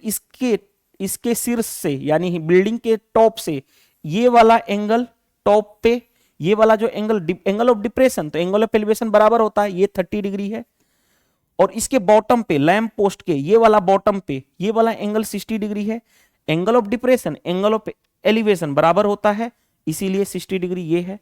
इसके शीर्ष से यानी बिल्डिंग के टॉप से ये वाला एंगल टॉप पे, ये वाला जो एंगल ऑफ डिप्रेशन, तो एंगल ऑफ एलिवेशन बराबर होता है, ये 30 डिग्री है, और इसके बॉटम पे लैम्प पोस्ट के ये वाला बॉटम पे ये वाला एंगल 60 डिग्री है। Angle of depression angle of elevation बराबर होता है, इसीलिए 60 डिग्री ये है।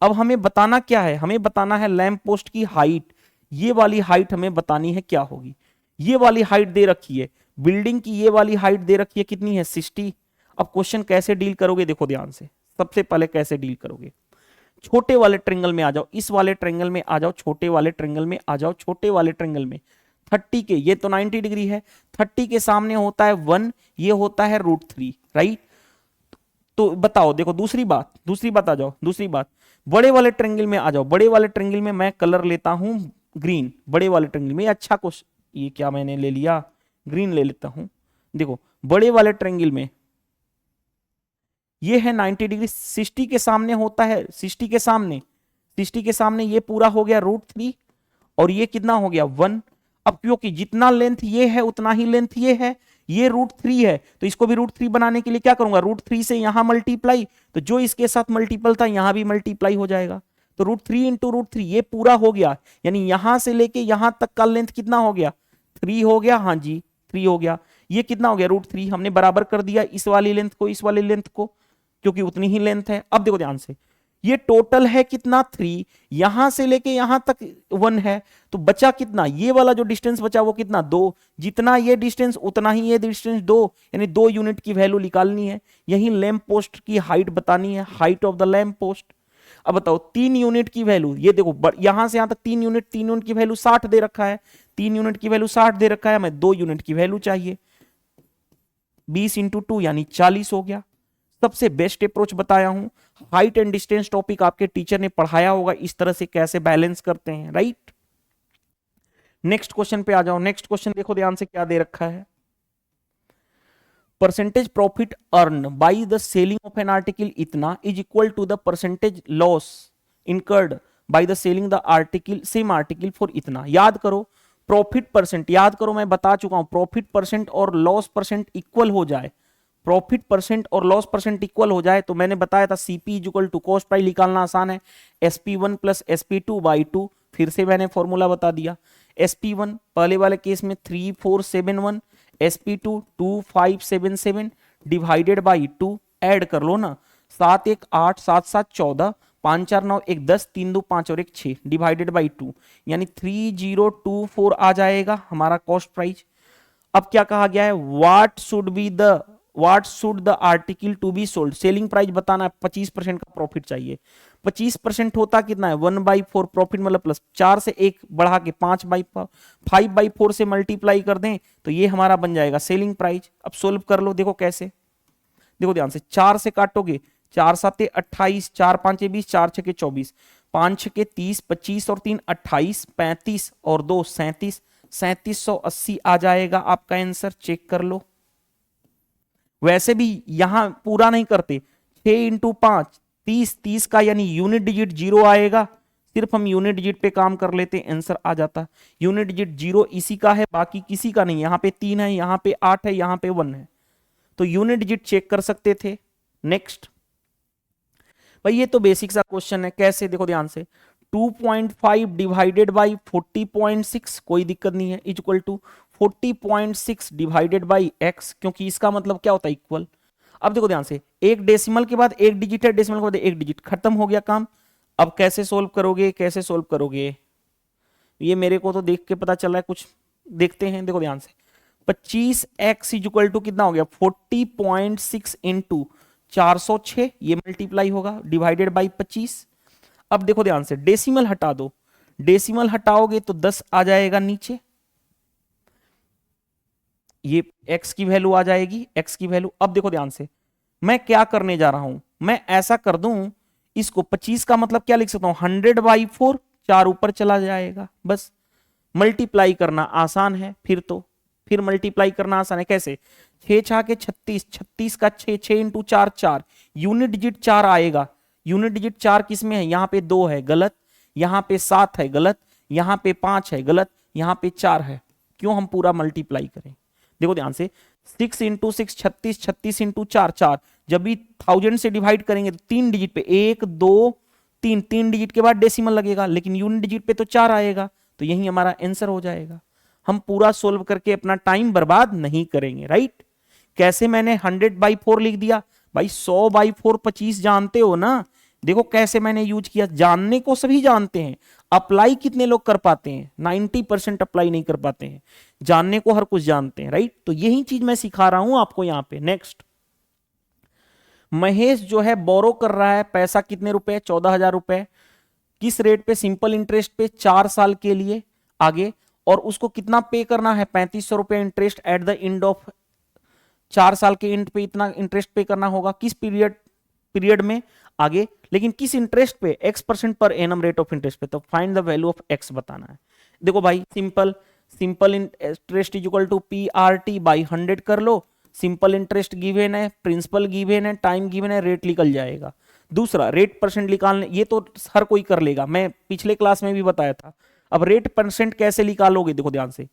अब हमें बताना क्या है, हमें बताना है लैम्प पोस्ट की हाइट, ये वाली हाइट हमें बतानी है क्या होगी। ये वाली हाइट दे रखी है, बिल्डिंग की ये वाली हाइट दे रखी है, कितनी है, 60। अब क्वेश्चन कैसे डील करोगे, देखो ध्यान से, सबसे पहले कैसे डील करोगे, छोटे वाले ट्रेंगल में आ जाओ, इस वाले ट्रेंगल में आ जाओ, छोटे वाले ट्रेंगल में आ जाओ, छोटे वाले ट्रेंगल में 30 के, ये तो 90 डिग्री है, 30 के सामने होता है 1, ये होता है √3, राइट। तो बताओ, देखो दूसरी बात आ जाओ, दूसरी बात, बड़े वाले ट्रेंगल में आ जाओ, बड़े वाले ट्रेंगल में मैं कलर लेता हूं ग्रीन, बड़े वाले ट्रेंगल में, अच्छा क्वेश्चन, ये क्या मैंने ले लिया, ग्रीन ले लेता हूं। देखो बड़े वाले ट्रेंगल में ये है 90 डिग्री, 60 के सामने होता है, 60 के सामने ये पूरा हो गया √3 और ये कितना हो गया 1। अब क्योंकि जितना लेंथ ये है उतना ही लेंथ ये है, ये √3 है, तो इसको भी √3 बनाने के लिए क्या करूंगा, √3 से यहां मल्टीप्लाई, तो जो इसके साथ मल्टीपल था यहां भी मल्टीप्लाई हो जाएगा, तो √3 इंटू √3 ये पूरा हो गया, यानी यहां से लेके यहां तक का लेंथ कितना हो गया, 3 हो गया, हाँ जी 3 हो गया। ये कितना हो गया, √3, हमने बराबर कर दिया इस वाली लेंथ को इस वाली लेंथ को, क्योंकि उतनी ही लेंथ है। अब देखो ध्यान से, ये टोटल है कितना 3, यहां से लेके यहां तक 1 है, तो बचा कितना, ये वाला जो डिस्टेंस बचा वो कितना 2, जितना ये डिस्टेंस उतना ही ये डिस्टेंस 2, यानी 2 यूनिट की वैल्यू निकालनी है। यही लैंप पोस्ट की हाइट बतानी है, height of the lamp post. अब बताओ 3 यूनिट की वैल्यू, ये देखो यहां से यहां तक 3 यूनिट की वैल्यू 60 दे रखा है, 3 यूनिट की वैल्यू 60 दे रखा है, हमें 2 यूनिट की वैल्यू चाहिए, 20 इंटू 2 यानी 40 हो गया। सबसे बेस्ट अप्रोच बताया हूं, हाइट एंड डिस्टेंस टॉपिक आपके टीचर ने पढ़ाया होगा, इस तरह से कैसे बैलेंस करते हैं, राइट। नेक्स्ट क्वेश्चन पे आ जाओ। नेक्स्ट क्वेश्चन देखो ध्यान से क्या दे रखा है, percentage profit earn by the selling of an article इतना is equal to the percentage loss incurred by the selling the article same article for इतना। याद करो प्रॉफिट परसेंट, याद करो मैं बता चुका हूं, प्रॉफिट परसेंट और लॉस परसेंट इक्वल हो जाए, प्रॉफिट परसेंट और लॉस परसेंट इक्वल हो जाए तो मैंने बताया था CP equal to cost price निकालना आसान है, SP1 प्लस SP2/2। फिर से मैंने फॉर्मूला बता दिया, SP1 पहले वाले केस में 3471, SP2 2577 डिवाइडेड बाई 2, ऐड कर लो ना, 7 1 8 7 7 14, 5 4 9 1 10, 3 2 5 और 1 6 डिवाइडेड बाई 2, यानी 3024 आ जाएगा हमारा कॉस्ट प्राइस। अब क्या कहा गया है, what should be the what should the article to be sold, selling price बताना है, 25% का प्रॉफिट चाहिए। 25% होता कितना है, 1/4 प्रॉफिट मतलब प्लस 4 से 1 बढ़ा के 5/4 से मल्टीप्लाई कर दें तो ये हमारा बन जाएगा सेलिंग प्राइस। अब सोल्व कर लो, देखो कैसे, देखो ध्यान से, 4 से काटोगे, 4 7 28, 4 5 20, 4 6 24, 5 6 30, 25 और 3 28, 35 और 2 37, 3780 आ जाएगा आपका आंसर। चेक कर लो। वैसे भी यहां पूरा नहीं करते, 6 इंटू 5 30, 30 का यानी यूनिट डिजिट 0 आएगा, सिर्फ हम यूनिट डिजिट पे काम कर लेते, आंसर आ जाता। यूनिट डिजिट 0 इसी का है, बाकी किसी का नहीं। यहां पे 3 है, यहां पे 8 है, यहां पे 1 है, तो यूनिट डिजिट चेक कर सकते थे। नेक्स्ट भाई, ये तो बेसिक सा क्वेश्चन है, कैसे देखो ध्यान से, 2.5 डिवाइडेड बाई 40.6, कोई दिक्कत नहीं है, equal to 40.6 divided by x, क्योंकि इसका मतलब क्या होता है, इक्वल। अब देखो ध्यान से, एक डेसिमल के बाद एक डिजिट है, डेसिमल के बाद एक डिजिट, खत्म हो गया काम। अब कैसे सोल्व करोगे, कैसे सोल्व करोगे, ये मेरे को तो देख के पता चल रहा है कुछ, देखते हैं। देखो ध्यान से, 25x इक्वल टू कितना हो गया, 40.6 इंटू 406, ये मल्टीप्लाई होगा डिवाइडेड बाई 25। अब देखो ध्यान से, डेसिमल हटा दो, डेसिमल हटाओगे तो 10 आ जाएगा नीचे, ये x की वैल्यू आ जाएगी, x की वैल्यू। अब देखो ध्यान से, मैं क्या करने जा रहा हूं, मैं ऐसा कर दूं, इसको 25 का मतलब क्या लिख सकता हूं, 100/4, 4 ऊपर चला जाएगा, बस मल्टीप्लाई करना आसान है। फिर मल्टीप्लाई करना आसान है, कैसे, 6 6 के 36, 36 का 6, 6 इंटू 4 4, यूनिट डिजिट 4 आएगा। यूनिट डिजिट 4 किस में है, यहां पे 2 है, गलत, यहां पे 7 है, गलत, यहां पे 5 है, गलत, यहां पे 4 है। क्यों हम पूरा मल्टीप्लाई करें, देखो ध्यान से, 6 इंटू 6 36, 36 इंटू 4 4, जब भी 1000 से डिवाइड करेंगे तो 3 डिजिट पे 1 2 3, 3 डिजिट के बाद डेसिमल लगेगा, लेकिन यूनिट डिजिट पे तो 4 आएगा, तो यही हमारा आंसर हो जाएगा। हम पूरा सोल्व करके अपना टाइम बर्बाद नहीं करेंगे, राइट। कैसे मैंने 100/4 लिख दिया, भाई 100/4 25 जानते हो ना, देखो कैसे मैंने यूज किया, जानने को सभी जानते हैं, अप्लाई कितने लोग कर पाते हैं, 90% अप्लाई नहीं कर पाते हैं, जानने को हर कुछ जानते हैं, राइट। तो यही चीज मैं सिखा रहा हूं आपको यहां पे। नेक्स्ट, महेश जो है बोरो कर रहा है पैसा, कितने रुपए, 14,000 रुपए, किस रेट पे, सिंपल इंटरेस्ट पे, 4 साल के लिए आगे, और उसको कितना पे करना है, 3500 रुपए interest at the end of, 4 साल के एंड पे इतना इंटरेस्ट पे करना होगा, किस पीरियड में आगे, लेकिन किस इंटरेस्ट पे, x% per annum rate of interest पे, तो find the value of x बताना है। देखो भाई, simple interest equal to PRT by 100 कर लो, सिंपल इंटरेस्ट गिवन है, प्रिंसिपल गिवन है, टाइम गिवन है, रेट निकल जाएगा। दूसरा, रेट परसेंट निकालने, ये तो हर कोई कर लेगा, मैं पिछले क्लास में भी बताया था। अब रेट परसेंट कैसे निकालोगे, देखो ध्यान से,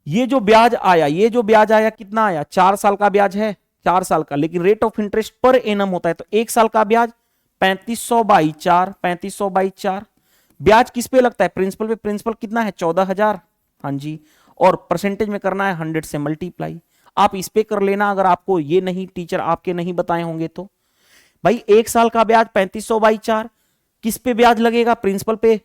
ये जो ब्याज आया, ये जो ब्याज आया कितना आया, 4 साल का ब्याज है, 4 साल का, लेकिन rate of interest per annum होता है, तो 1 साल का ब्याज 3500/4, 3500/4। ब्याज किस पे लगता है, प्रिंसिपल पे, प्रिंसिपल कितना है, 14,000, हाँ जी, और परसेंटेज में करना है 100 से मल्टीप्लाई। आप इस पे कर लेना, अगर आपको ये नहीं, टीचर आपके नहीं बताए होंगे तो। भाई 1 साल का ब्याज 3500/4, किस पे ब्याज लगेगा, प्रिंसिपल पे,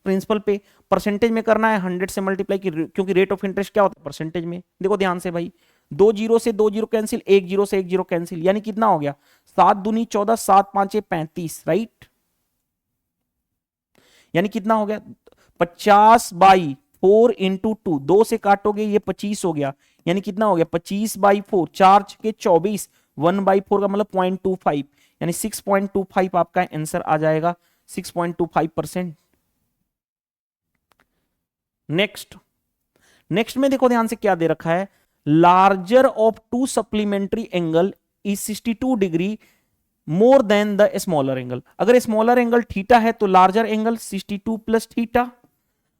प्रिंसिपल पे, परसेंटेज में करना है 100 से मल्टीप्लाई, क्योंकि रेट ऑफ इंटरेस्ट क्या होता है, परसेंटेज में। देखो ध्यान से भाई, 2 जीरो से 2 जीरो कैंसिल, 1 जीरो से 1 जीरो कैंसिल, यानी कितना हो गया, 7 दूनी 14, 7 5 35, राइट, यानी कितना हो गया, 50/4 इंटू 2, 2 से काटोगे ये 25 हो गया, यानी कितना हो गया, 25/4, 4 के 24, 1/4 का मतलब 0.25, यानी 6.25 आपका आंसर आ जाएगा, 6.25%। नेक्स्ट में देखो ध्यान से क्या दे रखा है, larger of 2 supplementary angle is 62 degree more than the smaller angle. अगर स्मॉलर एंगल थीटा है तो लार्जर एंगल 62 प्लस थीटा।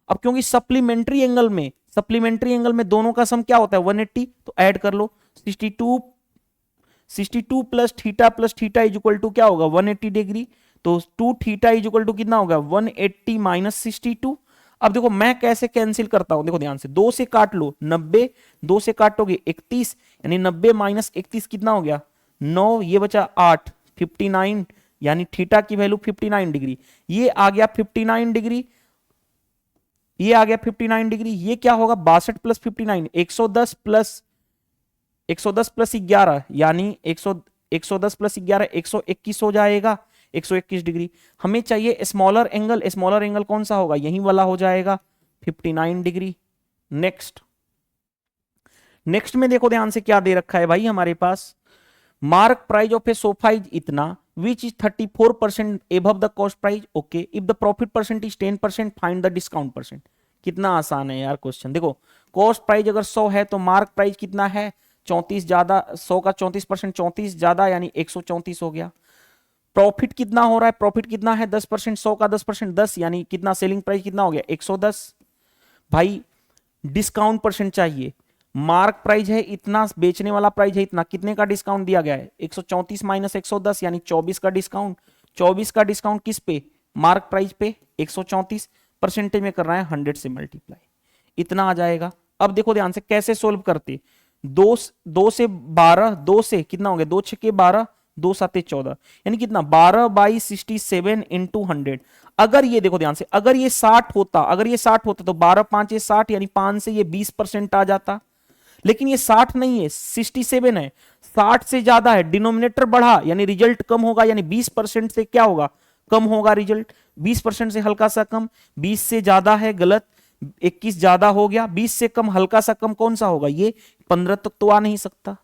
अब क्योंकि सप्लीमेंट्री एंगल में दोनों का सम क्या होता है, 180, तो ऐड कर लो, 62 plus theta is equal to क्या होगा, 180 डिग्री, तो 2 थीटा इज इक्वल टू कितना होगा, 180 माइनस 62। अब देखो मैं कैसे कैंसिल करता हूं, देखो ध्यान से, 2 से काट लो 90, 2 से काटोगे 31, यानी 90 माइनस 31 कितना हो गया, 9, ये बचा 8, 59, यानी थीटा की वैल्यू 59 डिग्री, ये आ गया 59 डिग्री, ये आ गया 59 डिग्री, ये क्या होगा, 62 प्लस 59, 110 प्लस 110 प्लस 11 यानी 110 प्लस 11 121 हो जाएगा, 121 डिग्री। हमें चाहिए स्मॉलर एंगल, स्मॉलर एंगल कौन सा होगा, यही वाला हो जाएगा 59 डिग्री। नेक्स्ट नेक्स्ट में देखो ध्यान से क्या दे रखा है भाई हमारे पास, mark price of a sofa is इतना which is 34% above the cost price, okay. If the profit percent is 10% find the discount percent. कितना आसान है यार क्वेश्चन। देखो कॉस्ट प्राइस अगर 100 है तो मार्क प्राइस कितना है 34 ज्यादा, 100 का 34% 34 ज्यादा यानी 134 हो गया। प्रॉफिट कितना हो रहा है, प्रॉफिट कितना है 10%, 100 का 10% 10 यानी कितना, सेलिंग प्राइस कितना हो गया 110। भाई डिस्काउंट परसेंट चाहिए, मार्क प्राइस है इतना, बेचने वाला प्राइस है इतना, कितने का डिस्काउंट दिया गया है 134 माइनस 110 यानी 24 का डिस्काउंट। 24 का डिस्काउंट किस पे, मार्क प्राइस पे, 134 परसेंटेज में कर रहा है 100 से मल्टीप्लाई, इतना आ जाएगा। अब देखो ध्यान से कैसे सोल्व करते, 2 से 12, 2 से कितना हो गया 2 6 12, 2 7 14 यानी कितना 12/67 इंटू 100। अगर ये देखो ध्यान से, अगर ये 60 होता, अगर ये 60 होता तो 12 5 ये 60 यानी 5 से ये 20% आ जाता, लेकिन ये 60 नहीं है 67 है, 60 से ज्यादा है, डिनोमिनेटर बढ़ा यानी रिजल्ट कम होगा, यानी 20% से क्या होगा कम होगा रिजल्ट, 20% से हल्का सा कम, 20 से ज्यादा है गलत, 21 ज्यादा हो गया, 20 से कम हल्का सा कम कौन सा होगा, ये 15 तक तो आ नहीं सकता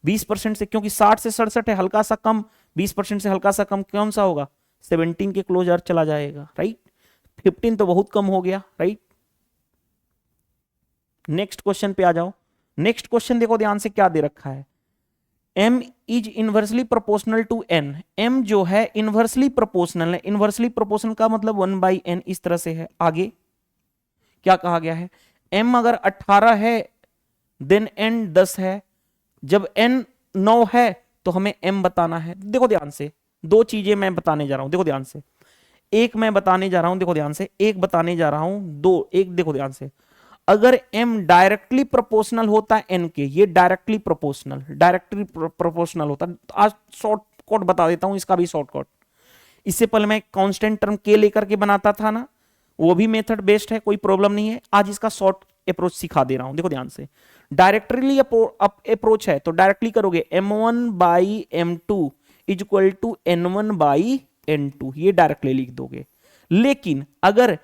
20% से, क्योंकि 60 से 67 है, हल्का सा कम, 20% से हल्का सा कम कौन सा होगा 17 के क्लोजर चला जाएगा, राइट। 15 तो बहुत कम हो गया, राइट। नेक्स्ट क्वेश्चन पे आ जाओ। नेक्स्ट क्वेश्चन देखो ध्यान से क्या दे रखा है, m is inversely proportional to n। m जो है इनवर्सली प्रोपोर्शनल है, इनवर्सली प्रोपोर्शनल का मतलब 1/n इस तरह से है। आगे क्या कहा गया है, m अगर 18 है देन n 10 है, जब n 9 है तो हमें m बताना है। देखो ध्यान से दो चीजें मैं बताने जा रहा हूं, देखो ध्यान से, एक मैं बताने जा रहा हूं, देखो ध्यान से, एक बताने जा रहा हूं, दो, एक देखो ध्यान से। अगर m डायरेक्टली प्रोपोर्शनल होता है n के, ये डायरेक्टली प्रोपोर्शनल होता है, तो आज शॉर्टकट बता देता हूं इसका भी शॉर्टकट। इससे पहले मैं कांस्टेंट टर्म k लेकर के बनाता था ना, वो भी मेथड बेस्ड है, कोई प्रॉब्लम नहीं है। आज इसका शॉर्ट अप्रोच सिखा दे रहा हूं, देखो ध्यान से। डायरेक्टली अप्रोच है तो डायरेक्टली करोगे m1/m2 is equal to n1/n2, ये डायरेक्टली लिख दोगे। लेकिन अगर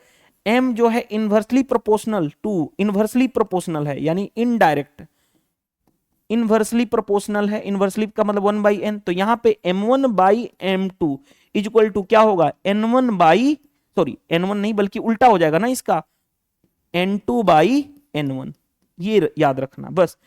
m जो है inversely proportional to, inversely proportional है यानी इनडायरेक्ट, इनवर्सली प्रोपोर्शनल है, इनवर्सली का मतलब 1/n, तो यहां पे m1/m2 इज इक्वल टू क्या होगा n1 नहीं बल्कि उल्टा हो जाएगा ना इसका, n2/n1, ये याद रखना बस।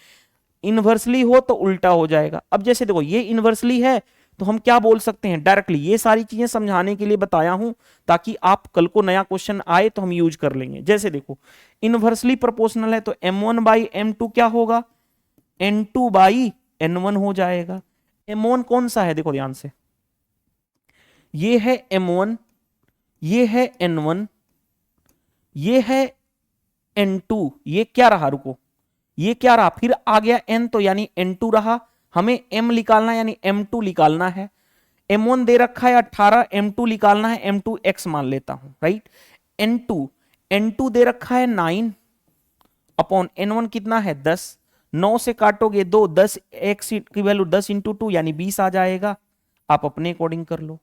इनवर्सली हो तो उल्टा हो जाएगा। अब जैसे देखो ये इनवर्सली है तो हम क्या बोल सकते हैं डायरेक्टली, ये सारी चीजें समझाने के लिए बताया हूं ताकि आप कल को नया क्वेश्चन आए तो हम यूज कर लेंगे। जैसे देखो इनवर्सली प्रोपोर्शनल है तो m1/m2 क्या होगा n2/n1 हो जाएगा। m1 कौन सा है, देखो ध्यान से, ये है m1, ये है n1, ये है n2, ये क्या रहा, रुको, ये क्या रहा, फिर आ गया n तो यानी n2 रहा, हमें m निकालना यानी m2 निकालना है। m1 दे रखा है 18, m2 निकालना है, m2 x मान लेता हूं, राइट। n2 दे रखा है 9 अपॉन n1 कितना है 10, 9 से काटोगे 2, 10 x की वैल्यू 10 इंटू 2 यानी 20 आ जाएगा। आप अपने अकॉर्डिंग कर लो,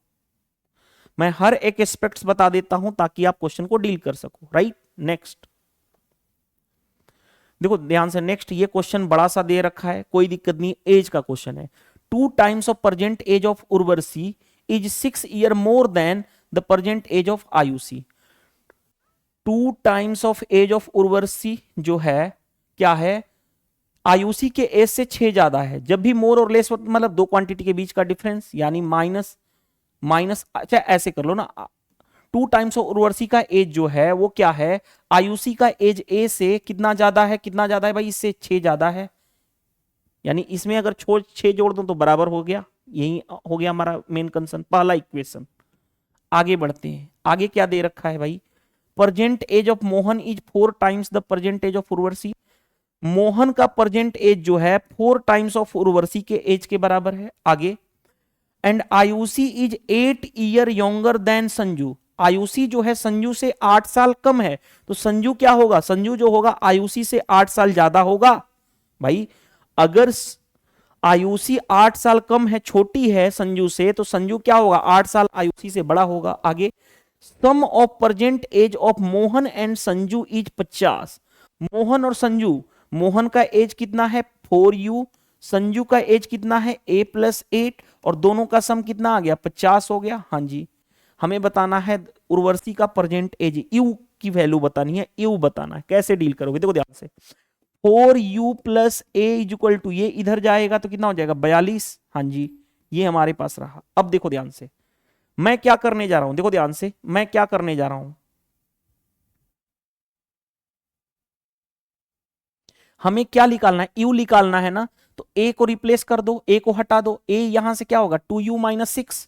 मैं हर एक एस्पेक्ट्स बता देता हूं ताकि आप क्वेश्चन को डील कर सको, राइट। नेक्स्ट देखो ध्यान से, नेक्स्ट ये क्वेश्चन बड़ा सा दे रखा है, कोई दिक्कत नहीं, एज का क्वेश्चन है। 2 times of present age of Urvashi is 6 year more than the present age of Aayushi. 2 times of age of Urvashi जो है क्या है, आयुषी के एज से 6 ज्यादा है। जब भी मोर और लेस मतलब दो क्वांटिटी के बीच का डिफरेंस यानी माइनस, अच्छा ऐसे कर लो ना, 2 टाइम्स ऑफ उर्वशी का एज जो है वो क्या है, आयुषी का एज ए से कितना ज्यादा है, कितना ज्यादा है भाई, इससे 6 ज्यादा है, यानी इसमें अगर 6 जोड़ दो तो बराबर हो गया। यही हो गया हमारा मेन कंसर्न, पहला इक्वेशन। आगे बढ़ते हैं, आगे क्या दे रखा है भाई, present age of Mohan is 4 times the present age of Urvashi. Mohan का प्रेजेंट एज जो है 4 टाइम्स ऑफ उर्वशी के एज के बराबर है। आगे and Ayushi is 8 year younger than Sanju. Ayushi जो है संजू से 8 साल कम है, तो संजू क्या होगा, संजू जो होगा आयुषी से 8 साल ज्यादा होगा। भाई अगर आयुषी 8 साल कम है, छोटी है संजू से, तो संजू क्या होगा, 8 साल आयुषी से बड़ा होगा। आगे, sum of present age of Mohan and Sanju is 50। Mohan और संजू, मोहन का एज कितना है 4u, संजू का एज कितना है a+8, और दोनों का सम कितना आ गया 50 हो गया। हाँ जी, हमें बताना है उर्वशी का प्रेजेंट एज, यू की वैल्यू बतानी है, यू बताना है। कैसे डील करोगे, देखो ध्यान से, 4u + a = ये इधर जाएगा तो कितना हो जाएगा 42। हाँ जी, ये हमारे पास रहा। अब देखो ध्यान से, मैं क्या करने जा रहा हूं, देखो ध्यान से मैं क्या करने जा रहा हूं। हमें क्या निकालना है, u निकालना है ना, तो a को रिप्लेस कर दो, a को हटा दो, a यहां से क्या होगा 2u - 6,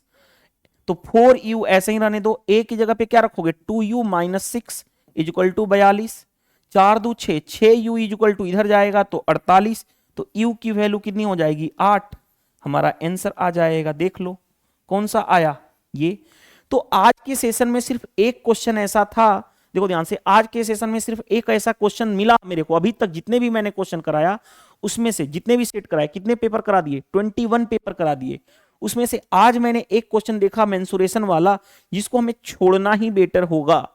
तो 4u ऐसे ही रहने दो, a की जगह पे क्या रखोगे 2u - 6 = 42, 4 दूं 6, 6u = इधर जाएगा तो 48, तो u की वैल्यू कितनी हो जाएगी 8। हमारा आंसर आ जाएगा, देख लो कौन सा आया ये। तो आज के सेशन में सिर्फ एक क्वेश्चन ऐसा था, देखो ध्यान से, आज के सेशन में सिर्फ एक ऐसा क्वेश्चन मिला मेरे को। अभी तक जितने भी मैंने क्वेश्चन कराया उसमें से, जितने भी सेट कराए, कितने पेपर करा दिए 21 पेपर करा दिए, उसमें से आज मैंने एक क्वेश्चन देखा मेंसुरेशन वाला, जिसको हमें छोड़ना ही बेटर होगा।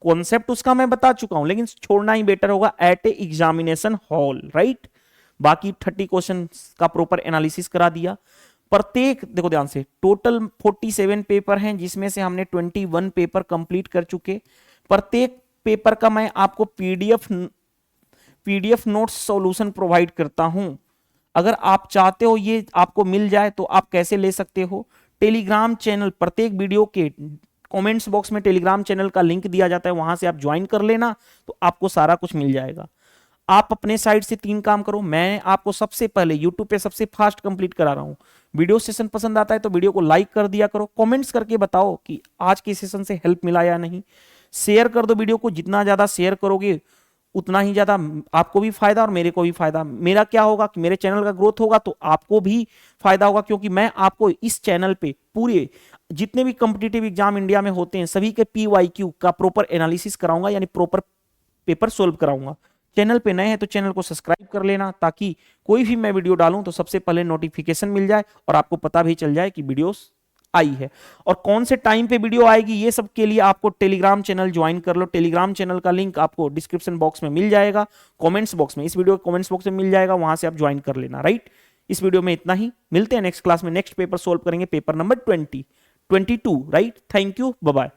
कॉन्सेप्ट उसका मैं बता चुका हूं, लेकिन छोड़ना ही बेटर होगा eight A examination hall, right. बाकी 30 क्वेश्चन का प्रॉपर एनालिसिस करा दिया। प्रत्येक, देखो ध्यान से, टोटल 47 पेपर हैं, जिसमें से हमने 21 पेपर कंप्लीट कर चुके। प्रत्येक पेपर का मैं आपको पीडीएफ नोट्स सॉल्यूशन प्रोवाइड करता हूं। अगर आप चाहते हो ये आपको मिल जाए तो आप कैसे ले सकते हो, टेलीग्राम चैनल, प्रत्येक वीडियो के कमेंट्स बॉक्स में टेलीग्राम चैनल का लिंक दिया जाता है, वहां से आप ज्वाइन कर लेना, तो आपको सारा कुछ मिल जाएगा। आप अपने साइड से 3 काम करो, मैं आपको सबसे पहले यूट्यूब पे सबसे फास्ट कंप्लीट करा रहा हूं। वीडियो सेशन पसंद आता है तो वीडियो को लाइक कर दिया करो, कमेंट्स करके बताओ कि आज के सेशन से हेल्प मिला या नहीं। शेयर कर दो वीडियो को, जितना ज्यादा शेयर करोगे उतना ही ज्यादा आपको भी फायदा और मेरे को भी फायदा। मेरा क्या होगा कि मेरे चैनल का ग्रोथ होगा तो आपको भी फायदा होगा, क्योंकि मैं आपको इस चैनल पे पूरे जितने भी कॉम्पिटिटिव एग्जाम इंडिया में होते हैं सभी के PYQ का प्रॉपर एनालिसिस कराऊंगा, यानी प्रॉपर पेपर सोल्व कराऊंगा। चैनल पे नए हैं तो चैनल को सब्सक्राइब कर लेना, ताकि कोई भी मैं वीडियो डालूं तो सबसे पहले नोटिफिकेशन मिल जाए और आपको पता भी चल जाए कि वीडियोस आई है और कौन से टाइम पे वीडियो आएगी। ये सब के लिए आपको टेलीग्राम चैनल ज्वाइन कर लो। टेलीग्राम चैनल का लिंक आपको डिस्क्रिप्शन बॉक्स में मिल जाएगा, कमेंट्स बॉक्स में, इस वीडियो के कमेंट्स बॉक्स में मिल जाएगा, वहां से आप ज्वाइन कर लेना, राइट। इस वीडियो में इतना ही, मिलते हैं नेक्स्ट क्लास में, नेक्स्ट पेपर सोल्व करेंगे, paper number 22, right. Thank you, bye bye.